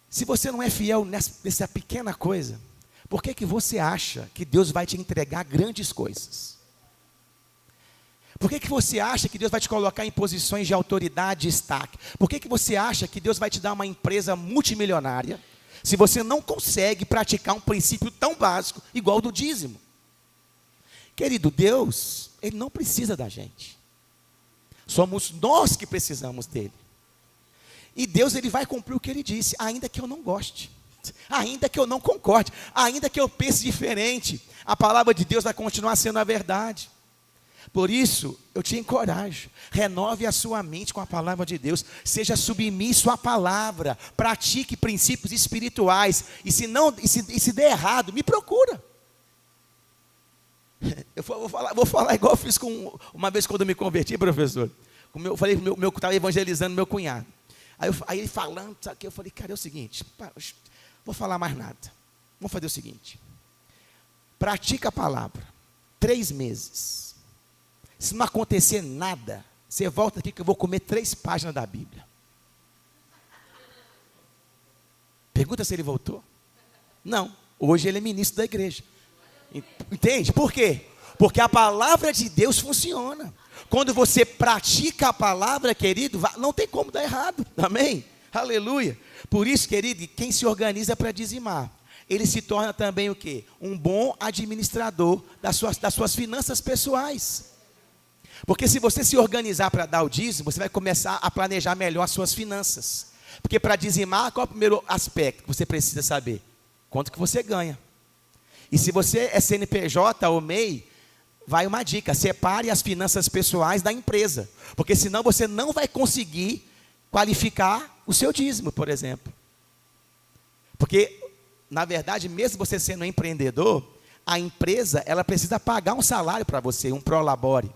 Se você não é fiel nessa pequena coisa, por que você acha que Deus vai te entregar grandes coisas? Por que você acha que Deus vai te colocar em posições de autoridade e destaque? Por que você acha que Deus vai te dar uma empresa multimilionária, se você não consegue praticar um princípio tão básico, igual o do dízimo? Querido, Deus, Ele não precisa da gente. Somos nós que precisamos dEle. E Deus, Ele vai cumprir o que Ele disse, ainda que eu não goste, ainda que eu não concorde, ainda que eu pense diferente, a palavra de Deus vai continuar sendo a verdade. Por isso, eu te encorajo, renove a sua mente com a palavra de Deus, seja submisso à palavra, pratique princípios espirituais, e se der errado, me procura. Eu vou falar igual eu fiz uma vez quando eu me converti, professor. Eu falei que eu estava evangelizando meu cunhado. Aí ele falando, sabe o que? Eu falei, cara, é o seguinte, vou falar mais nada. Vamos fazer o seguinte, pratica a palavra, 3 meses. Se não acontecer nada, você volta aqui que eu vou comer 3 páginas da Bíblia. Pergunta se ele voltou. Não, hoje ele é ministro da igreja. Entende? Por quê? Porque a palavra de Deus funciona. Quando você pratica a palavra, querido, não tem como dar errado. Amém? Aleluia. Por isso, querido, quem se organiza para dizimar, ele se torna também o quê? Um bom administrador das suas finanças pessoais. Porque se você se organizar para dar o dízimo, você vai começar a planejar melhor as suas finanças. Porque para dizimar, qual é o primeiro aspecto que você precisa saber? Quanto que você ganha. E se você é CNPJ ou MEI, vai uma dica, separe as finanças pessoais da empresa. Porque senão você não vai conseguir qualificar o seu dízimo, por exemplo. Porque, na verdade, mesmo você sendo um empreendedor, a empresa, ela precisa pagar um salário para você, um prolabore.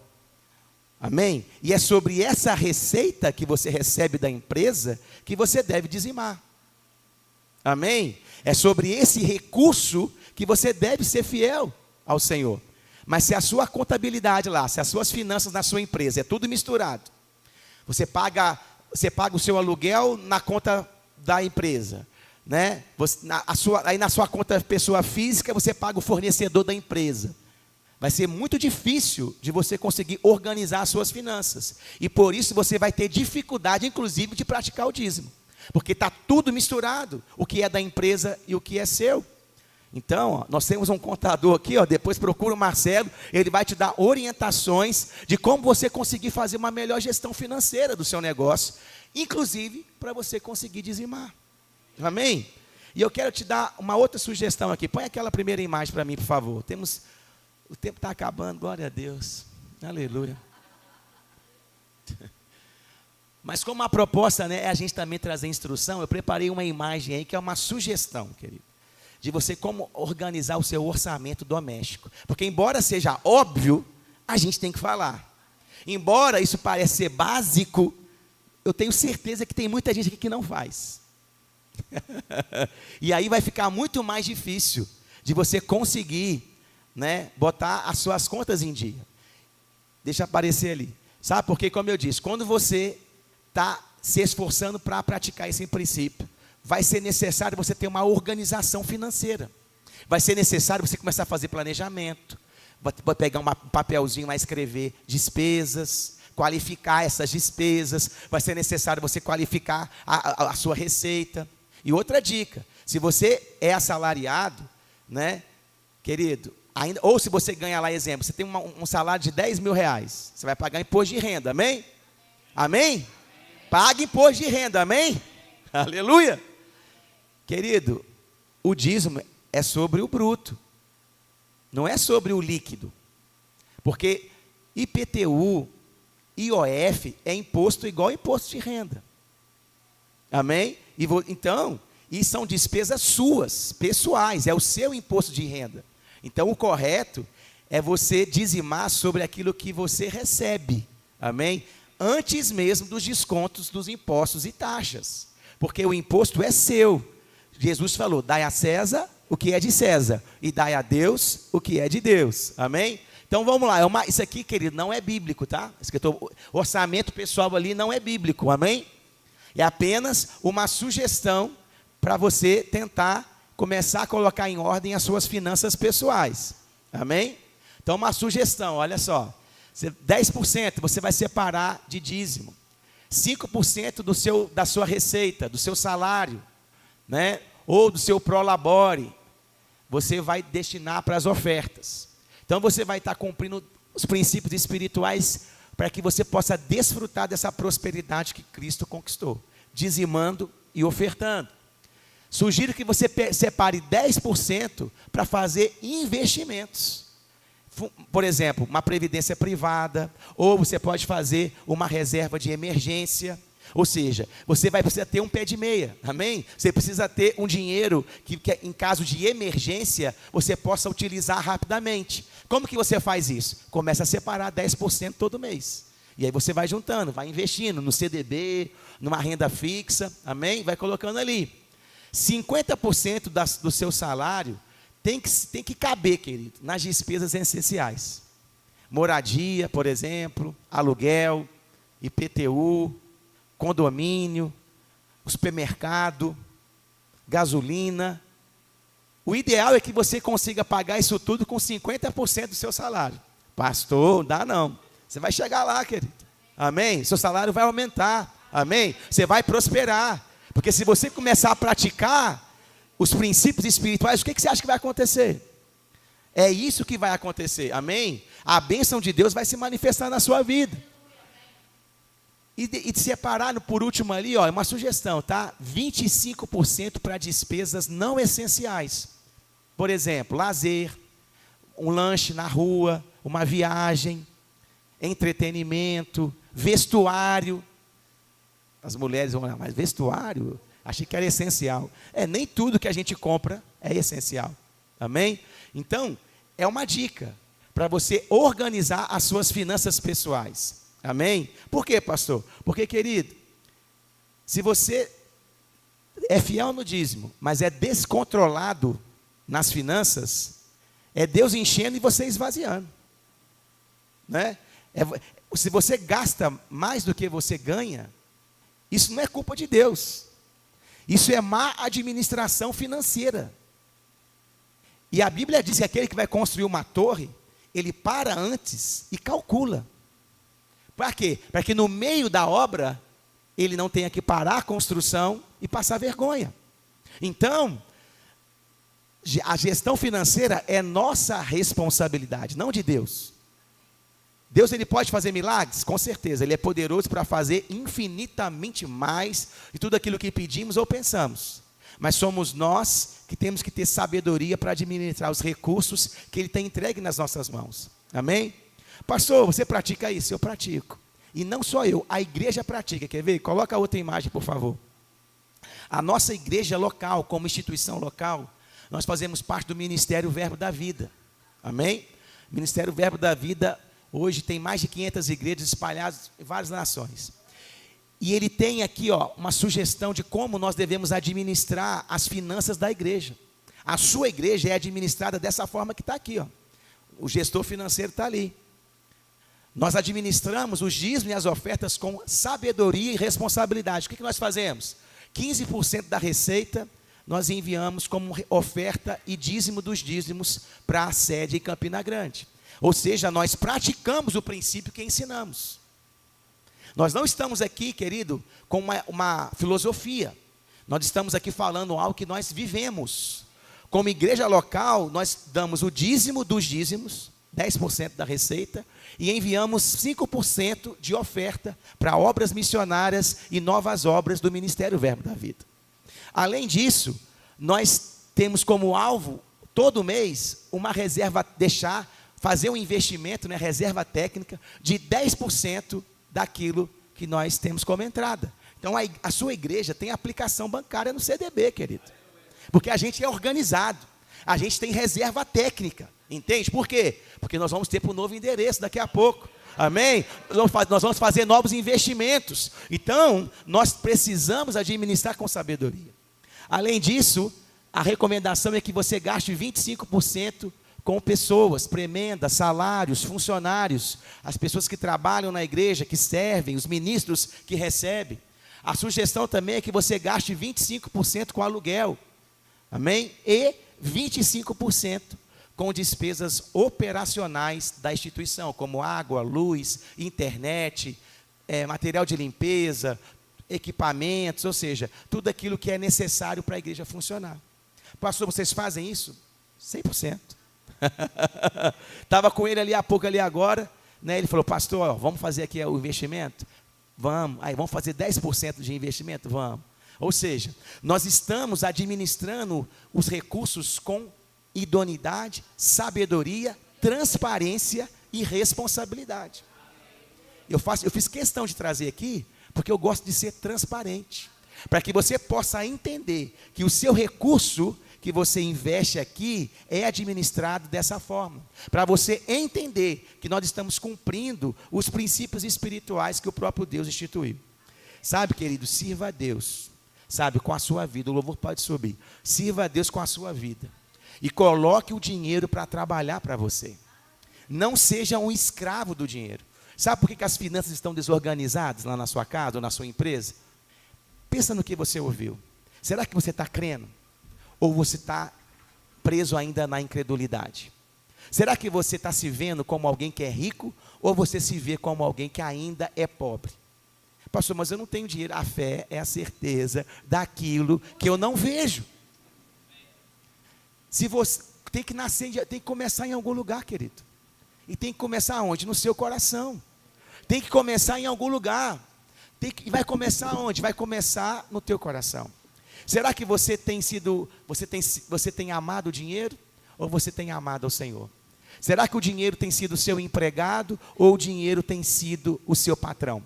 Amém? E é sobre essa receita que você recebe da empresa que você deve dizimar. Amém? É sobre esse recurso que você deve ser fiel ao Senhor. Mas se a sua contabilidade lá, se as suas finanças na sua empresa é tudo misturado, você paga o seu aluguel na conta da empresa, né? Aí na sua conta pessoa física você paga o fornecedor da empresa. Vai ser muito difícil de você conseguir organizar as suas finanças. E por isso você vai ter dificuldade, inclusive, de praticar o dízimo. Porque está tudo misturado, o que é da empresa e o que é seu. Então, nós temos um contador aqui, depois procura o Marcelo, ele vai te dar orientações de como você conseguir fazer uma melhor gestão financeira do seu negócio, inclusive para você conseguir dizimar. Amém? E eu quero te dar uma outra sugestão aqui. Põe aquela primeira imagem para mim, por favor. O tempo está acabando, glória a Deus. Aleluia. Mas como a proposta, né, é a gente também trazer instrução, eu preparei uma imagem aí que é uma sugestão, querido, de você como organizar o seu orçamento doméstico. Porque embora seja óbvio, a gente tem que falar. Embora isso pareça ser básico, eu tenho certeza que tem muita gente aqui que não faz. E aí vai ficar muito mais difícil de você conseguir, né, botar as suas contas em dia. Deixa aparecer ali. Sabe por quê? Como eu disse, quando você está se esforçando para praticar esse princípio, vai ser necessário você ter uma organização financeira. Vai ser necessário você começar a fazer planejamento. Vai pegar um papelzinho lá, escrever despesas, qualificar essas despesas. Vai ser necessário você qualificar a sua receita. E outra dica, se você é assalariado, né, querido, ou se você ganha lá, exemplo, você tem um salário de 10 mil reais, você vai pagar imposto de renda, amém? Amém? Pague imposto de renda, amém? Aleluia! Querido, o dízimo é sobre o bruto, não é sobre o líquido, porque IPTU, IOF é imposto igual imposto de renda, amém? Então, e são despesas suas, pessoais, é o seu imposto de renda. Então, o correto é você dizimar sobre aquilo que você recebe, amém? Antes mesmo dos descontos dos impostos e taxas, porque o imposto é seu. Jesus falou, dai a César o que é de César, e dai a Deus o que é de Deus, amém? Então vamos lá, isso aqui, querido, não é bíblico, tá? Orçamento pessoal ali não é bíblico, amém? É apenas uma sugestão para você tentar começar a colocar em ordem as suas finanças pessoais, amém? Então uma sugestão, olha só, 10% você vai separar de dízimo, 5% da sua receita, do seu salário, né? Ou do seu prolabore, você vai destinar para as ofertas. Então você vai estar cumprindo os princípios espirituais para que você possa desfrutar dessa prosperidade que Cristo conquistou, dizimando e ofertando. Sugiro que você separe 10% para fazer investimentos. por exemplo, uma previdência privada, ou você pode fazer uma reserva de emergência. Ou seja, você vai precisar ter um pé de meia, amém? Você precisa ter um dinheiro que em caso de emergência, você possa utilizar rapidamente. Como que você faz isso? Começa a separar 10% todo mês. E aí você vai juntando, vai investindo no CDB, numa renda fixa, amém? Vai colocando ali. 50% do seu salário tem que caber, querido, nas despesas essenciais. Moradia, por exemplo, aluguel, IPTU, condomínio, supermercado, gasolina. O ideal é que você consiga pagar isso tudo com 50% do seu salário. Pastor, não dá não. Você vai chegar lá, querido. Amém? Seu salário vai aumentar. Amém? Você vai prosperar. Porque se você começar a praticar os princípios espirituais, o que você acha que vai acontecer? É isso que vai acontecer. Amém? A bênção de Deus vai se manifestar na sua vida. E separar, por último ali, ó, uma sugestão, tá? 25% para despesas não essenciais. Por exemplo, lazer, um lanche na rua, uma viagem, entretenimento, vestuário. As mulheres vão lá, mas vestuário? Achei que era essencial. Nem tudo que a gente compra é essencial. Amém? Então, é uma dica para você organizar as suas finanças pessoais. Amém? Por quê, pastor? Porque, querido, se você é fiel no dízimo, mas é descontrolado nas finanças, é Deus enchendo e você esvaziando. Né? Se você gasta mais do que você ganha, isso não é culpa de Deus. Isso é má administração financeira. E a Bíblia diz que aquele que vai construir uma torre, ele para antes e calcula. Para quê? Para que no meio da obra, ele não tenha que parar a construção e passar vergonha. Então, a gestão financeira é nossa responsabilidade, não de Deus. Deus, ele pode fazer milagres? Com certeza, ele é poderoso para fazer infinitamente mais de tudo aquilo que pedimos ou pensamos. Mas somos nós que temos que ter sabedoria para administrar os recursos que ele tem entregue nas nossas mãos. Amém? Pastor, você pratica isso? Eu pratico. E não só eu, a igreja pratica. Quer ver? Coloca outra imagem, por favor. A nossa igreja local, como instituição local, nós fazemos parte do Ministério Verbo da Vida. Amém? O Ministério Verbo da Vida, hoje tem mais de 500 igrejas espalhadas em várias nações. E ele tem aqui, ó, uma sugestão de como nós devemos administrar as finanças da igreja. A sua igreja é administrada dessa forma que está aqui, ó. O gestor financeiro está ali. Nós administramos os dízimos e as ofertas com sabedoria e responsabilidade. O que nós fazemos? 15% da receita nós enviamos como oferta e dízimo dos dízimos para a sede em Campina Grande. Ou seja, nós praticamos o princípio que ensinamos. Nós não estamos aqui, querido, com uma filosofia. Nós estamos aqui falando algo que nós vivemos. Como igreja local, nós damos o dízimo dos dízimos, 10% da receita, e enviamos 5% de oferta para obras missionárias e novas obras do Ministério Verbo da Vida. Além disso, nós temos como alvo, todo mês, uma reserva, fazer um investimento, né, reserva técnica, de 10% daquilo que nós temos como entrada. Então, a sua igreja tem aplicação bancária no CDB, querido. Porque a gente é organizado. A gente tem reserva técnica. Entende? Por quê? Porque nós vamos ter para um novo endereço daqui a pouco. Amém? Nós vamos fazer novos investimentos. Então, nós precisamos administrar com sabedoria. Além disso, a recomendação é que você gaste 25% com pessoas, prebendas, salários, funcionários, as pessoas que trabalham na igreja, que servem, os ministros que recebem. A sugestão também é que você gaste 25% com aluguel. Amém? E 25% com despesas operacionais da instituição, como água, luz, internet, material de limpeza, equipamentos, ou seja, tudo aquilo que é necessário para a igreja funcionar. Pastor, vocês fazem isso? 100%. Estava com ele ali há pouco, ali agora, né? Ele falou, pastor, ó, vamos fazer aqui o investimento? Vamos. Aí, vamos fazer 10% de investimento? Vamos. Ou seja, nós estamos administrando os recursos com idoneidade, sabedoria transparência e responsabilidade. Eu fiz questão de trazer aqui, porque eu gosto de ser transparente, para que você possa entender que o seu recurso que você investe aqui é administrado dessa forma, para você entender que nós estamos cumprindo os princípios espirituais que o próprio Deus instituiu. Sabe, querido, sirva a Deus, sabe, com a sua vida. O louvor pode subir. Sirva a Deus com a sua vida e coloque o dinheiro para trabalhar para você. Não seja um escravo do dinheiro. Sabe por que as finanças estão desorganizadas lá na sua casa ou na sua empresa? Pensa no que você ouviu. Será que você está crendo? Ou você está preso ainda na incredulidade? Será que você está se vendo como alguém que é rico? Ou você se vê como alguém que ainda é pobre? Pastor, mas eu não tenho dinheiro. A fé é a certeza daquilo que eu não vejo. Se você tem que nascer, tem que começar em algum lugar, querido. E tem que começar onde? No seu coração. Tem que começar em algum lugar. E vai começar onde? Vai começar no teu coração. Será que você tem amado o dinheiro? Ou você tem amado ao Senhor? Será que o dinheiro tem sido o seu empregado? Ou o dinheiro tem sido o seu patrão?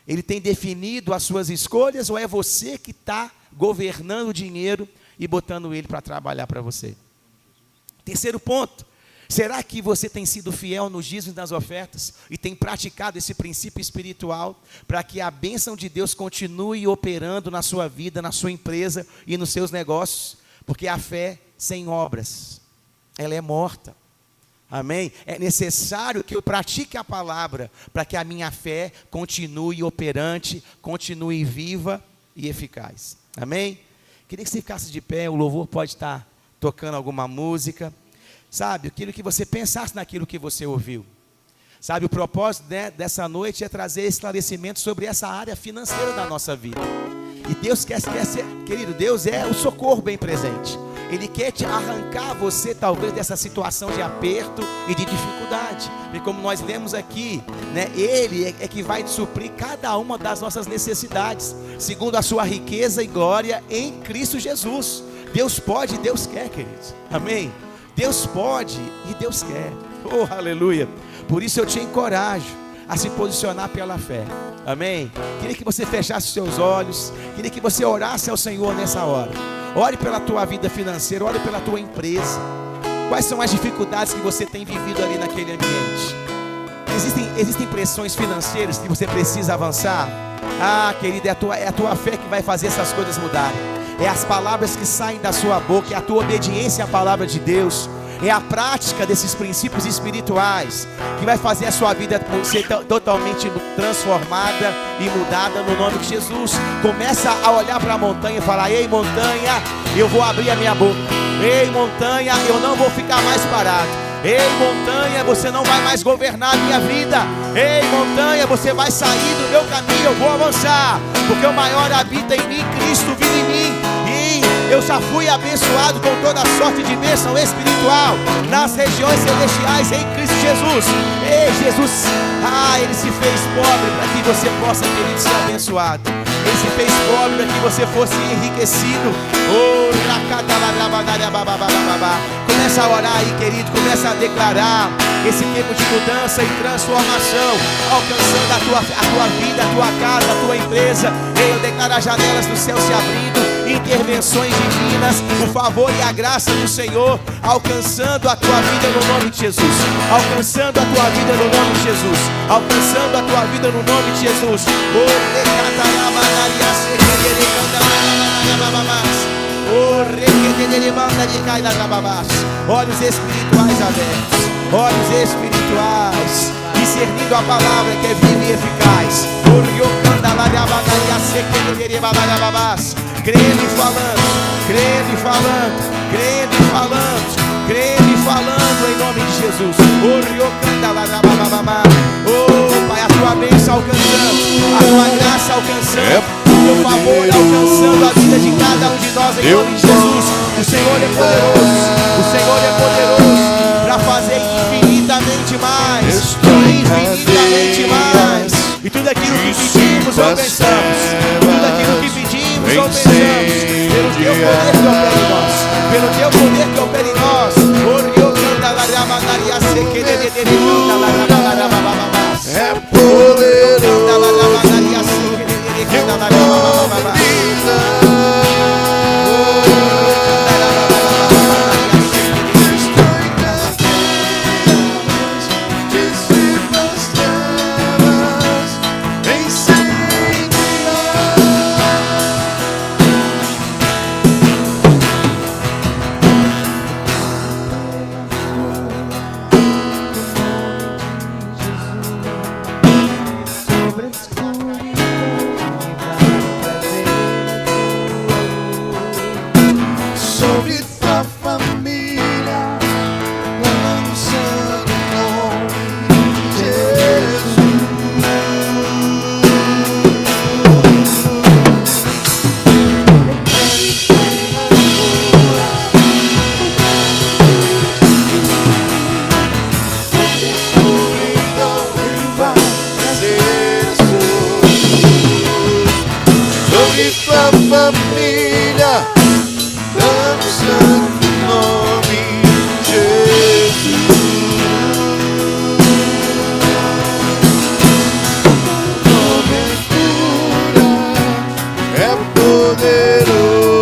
Ele tem definido as suas escolhas? Ou é você que está governando o dinheiro e botando ele para trabalhar para você? Terceiro ponto. Será que você tem sido fiel nos dízimos e nas ofertas e tem praticado esse princípio espiritual para que a bênção de Deus continue operando na sua vida, na sua empresa e nos seus negócios? Porque a fé sem obras, ela é morta. Amém? É necessário que eu pratique a palavra para que a minha fé continue operante, continue viva e eficaz. Amém? Queria que você ficasse de pé. O louvor pode estar tocando alguma música. Sabe, aquilo que você pensasse naquilo que você ouviu. Sabe, o propósito dessa noite é trazer esclarecimento sobre essa área financeira da nossa vida. E Deus quer ser, querido, Deus é o socorro bem presente. Ele quer te arrancar você talvez dessa situação de aperto e de dificuldade. E como nós lemos aqui, Ele é que vai te suprir cada uma das nossas necessidades, segundo a sua riqueza e glória em Cristo Jesus. Deus pode e Deus quer, queridos. Amém? Deus pode e Deus quer. Oh, aleluia. Por isso eu te encorajo a se posicionar pela fé. Amém? Queria que você fechasse os seus olhos. Queria que você orasse ao Senhor nessa hora. Ore pela tua vida financeira. Ore pela tua empresa. Quais são as dificuldades que você tem vivido ali naquele ambiente? Existem pressões financeiras que você precisa avançar? Ah, querido, é a tua fé que vai fazer essas coisas mudarem. É as palavras que saem da sua boca, é a tua obediência à palavra de Deus, é a prática desses princípios espirituais que vai fazer a sua vida ser totalmente transformada e mudada no nome de Jesus. Começa a olhar para a montanha e falar: ei, montanha, eu vou abrir a minha boca. Ei, montanha, eu não vou ficar mais parado. Ei, montanha, você não vai mais governar a minha vida. Ei, montanha, você vai sair do meu caminho. Eu vou avançar, porque o maior habita em mim, Cristo vive em mim. E eu já fui abençoado com toda sorte de bênção espiritual nas regiões celestiais em Cristo Jesus. Ei, Jesus, Ele se fez pobre para que você possa, querido, ser abençoado. Ele se fez pobre para que você fosse enriquecido. Começa a orar aí, querido. Começa a declarar esse tempo de mudança e transformação, alcançando a tua vida, a tua casa, a tua empresa. Eu declaro as janelas do céu se abrindo, intervenções divinas, o favor e a graça do Senhor alcançando a tua vida no nome de Jesus. Alcançando a tua vida no nome de Jesus. Alcançando a tua vida no nome de Jesus. Olhos espirituais abertos, olhos espirituais, discernindo a palavra que é viva e eficaz. Crendo e falando, crendo e falando, crendo e falando, crendo e falando em nome de Jesus. Oh, Pai, a tua bênção alcançando, a tua graça alcançando, o teu favor alcançando a vida de cada um de nós em nome de Jesus. O Senhor é poderoso, o Senhor é poderoso para fazer infinitamente mais, infinitamente mais. E tudo aquilo que pedimos ou pensamos, tudo aquilo que pedimos ou pensamos, pelo teu poder que opera em nós, pelo teu poder que opera em nós. Sobre tua família, lançando o nome de Jesus. Sobre tua família, lançando o nome de Jesus. Cobertura é poderoso,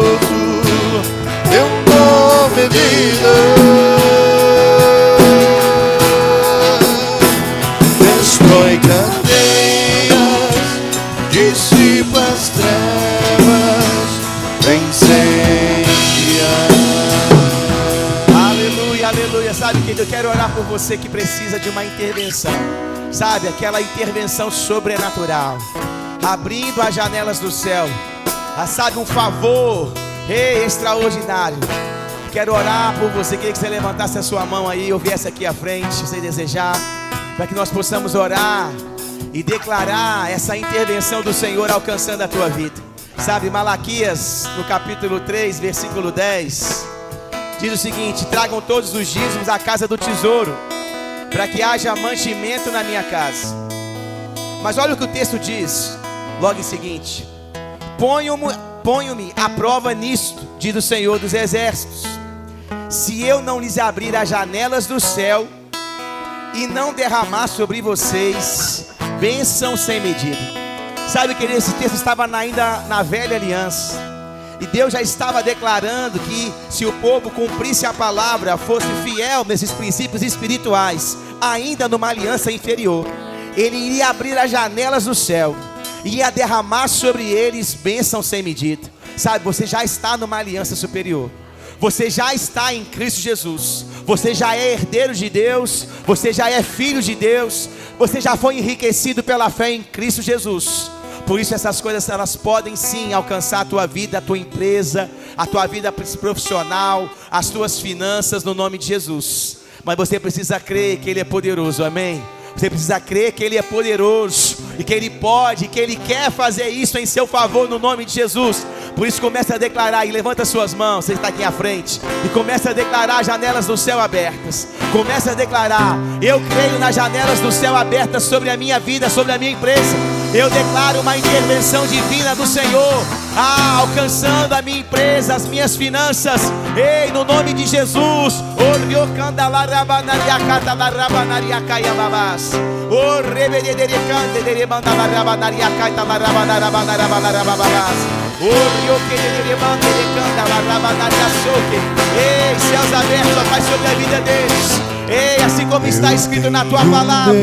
teu nome é vida. Destrói cadeias, dissipa as trevas, incendia. Aleluia, aleluia. Sabe, querido, eu quero orar por você que precisa de uma intervenção. Sabe, aquela intervenção sobrenatural, abrindo as janelas do céu. Sabe, um favor extraordinário. Quero orar por você. Queria que você levantasse a sua mão aí, ou viesse aqui à frente, se você desejar, para que nós possamos orar e declarar essa intervenção do Senhor alcançando a tua vida. Sabe, Malaquias, no capítulo 3, versículo 10, diz o seguinte: tragam todos os dízimos à casa do tesouro, para que haja mantimento na minha casa. Mas olha o que o texto diz, logo em seguinte: ponho-me à prova nisto, diz o Senhor dos Exércitos, se eu não lhes abrir as janelas do céu e não derramar sobre vocês bênção sem medida. Sabe, querido, esse texto estava ainda na velha aliança, e Deus já estava declarando que se o povo cumprisse a palavra, fosse fiel nesses princípios espirituais, ainda numa aliança inferior, Ele iria abrir as janelas do céu, ia derramar sobre eles bênção sem medida. Sabe, você já está numa aliança superior. Você já está em Cristo Jesus. Você já é herdeiro de Deus. Você já é filho de Deus. Você já foi enriquecido pela fé em Cristo Jesus. Por isso essas coisas, elas podem sim alcançar a tua vida, a tua empresa, a tua vida profissional, as tuas finanças, no nome de Jesus. Mas você precisa crer que Ele é poderoso, amém? Você precisa crer que Ele é poderoso e que Ele pode, que Ele quer fazer isso em seu favor, no nome de Jesus. Por isso começa a declarar, e levanta suas mãos, você está aqui à frente, e começa a declarar as janelas do céu abertas. Começa a declarar: eu creio nas janelas do céu abertas sobre a minha vida, sobre a minha empresa. Eu declaro uma intervenção divina do Senhor, alcançando a minha empresa, as minhas finanças. Ei, no nome de Jesus. Ei, céus abertos, ó Pai, sobre a vida deles. Ei, assim como está escrito na tua palavra,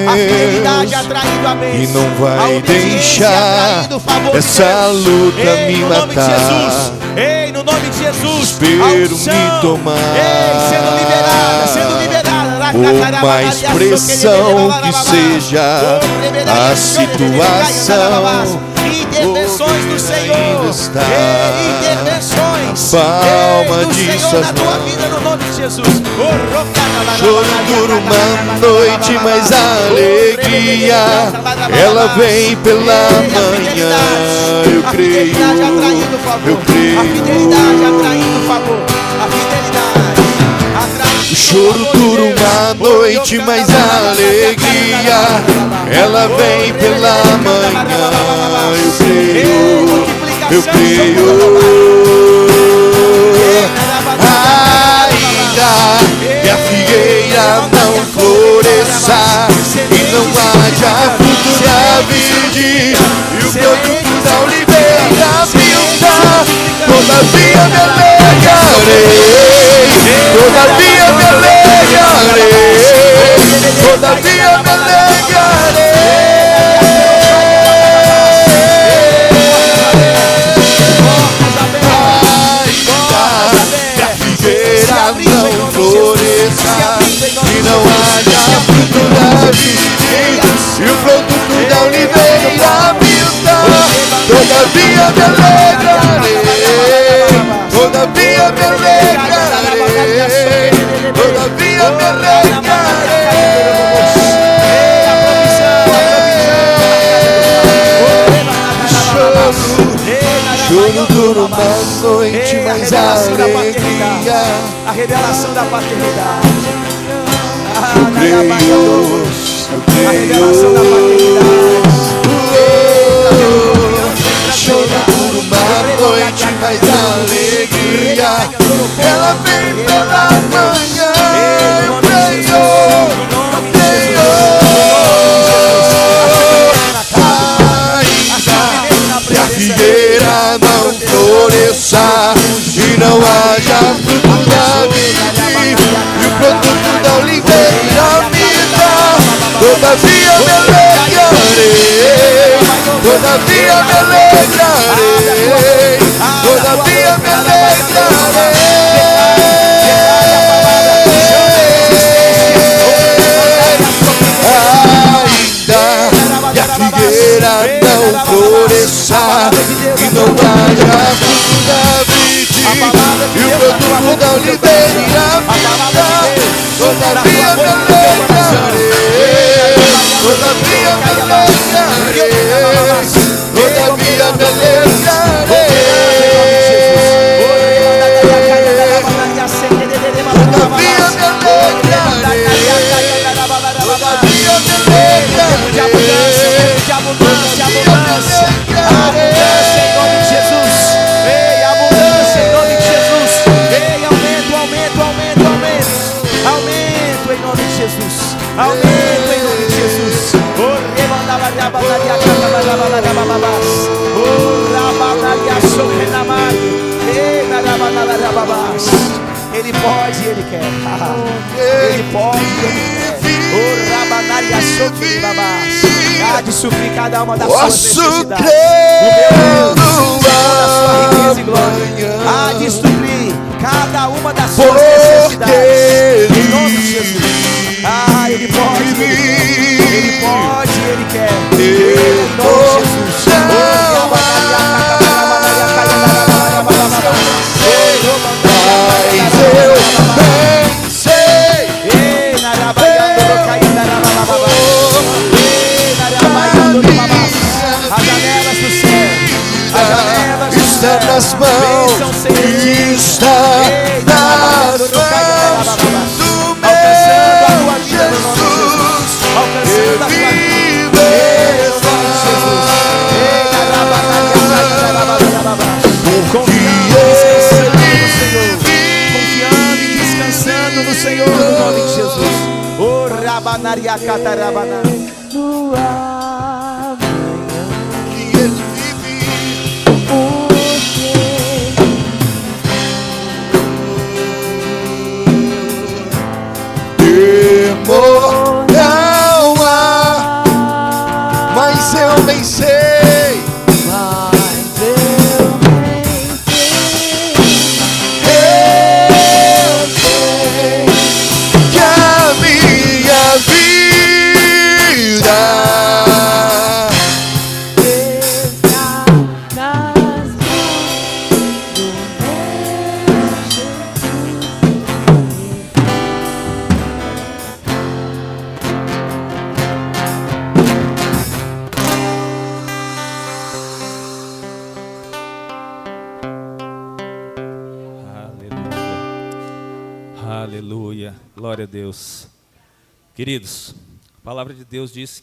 a fidelidade atraindo a bênção, e não vai deixar essa luta me matar. Ei, no nome de Jesus, espero me tomar. Ei, sendo liberada, sendo liberada. Por mais pressão que seja a situação, intervenções do Senhor, intervenções palma do de Senhor suas na tua mãos. vida, no nome de Jesus. Choro dura uma noite, mas a alegria ela vem pela manhã. Eu creio, eu creio. A fidelidade atraindo favor, a fidelidade atraindo. O choro dura uma noite, mas a alegria ela vem pela manhã. Eu creio, eu creio. Ainda que a figueira não floresça e não haja E o produto da oliveira me dá. Todavia me alegrarei, todavia me alegrarei, todavia me choro dura uma noite, mas alegria. A revelação da paternidade. A revelação da paternidade. Choro dura uma noite, mas alegria. Ela vem pela manhã. A figueira não floresça e não haja fruto da vide, e o produto da oliveira me dá. Todavia me alegrarei, todavia me alegrarei, todavia me alegrarei. Ainda que a figueira não floresça e não haja fruto da vide, e o produto da oliveira me dá. Todavia me alegrarei, todavia me alegrarei, todavia me alegrarei. De abundância em nome de Jesus. Ei, abundância em nome de Jesus. Ei, aumento em nome de Jesus. Aumento em nome de Jesus. Ele pode e Ele quer. Ele pode e Ele quer. Há de suprir cada uma das suas necessidades. O meu Deus, da sua riqueza e glória, há de suprir cada uma das suas necessidades. Em nome de Jesus. Ele pode, Ele pode, Ele quer. Em nome de Jesus. Nas mãos, está nas mãos do meu Jesus, alcançando a tua vida, confiando e descansando no Senhor, no nome de Jesus. O Rabanaria Catarabana. Não há, mas eu bem sei, eu sei que a minha vida Aleluia, glória a Deus. Queridos, a palavra de Deus diz que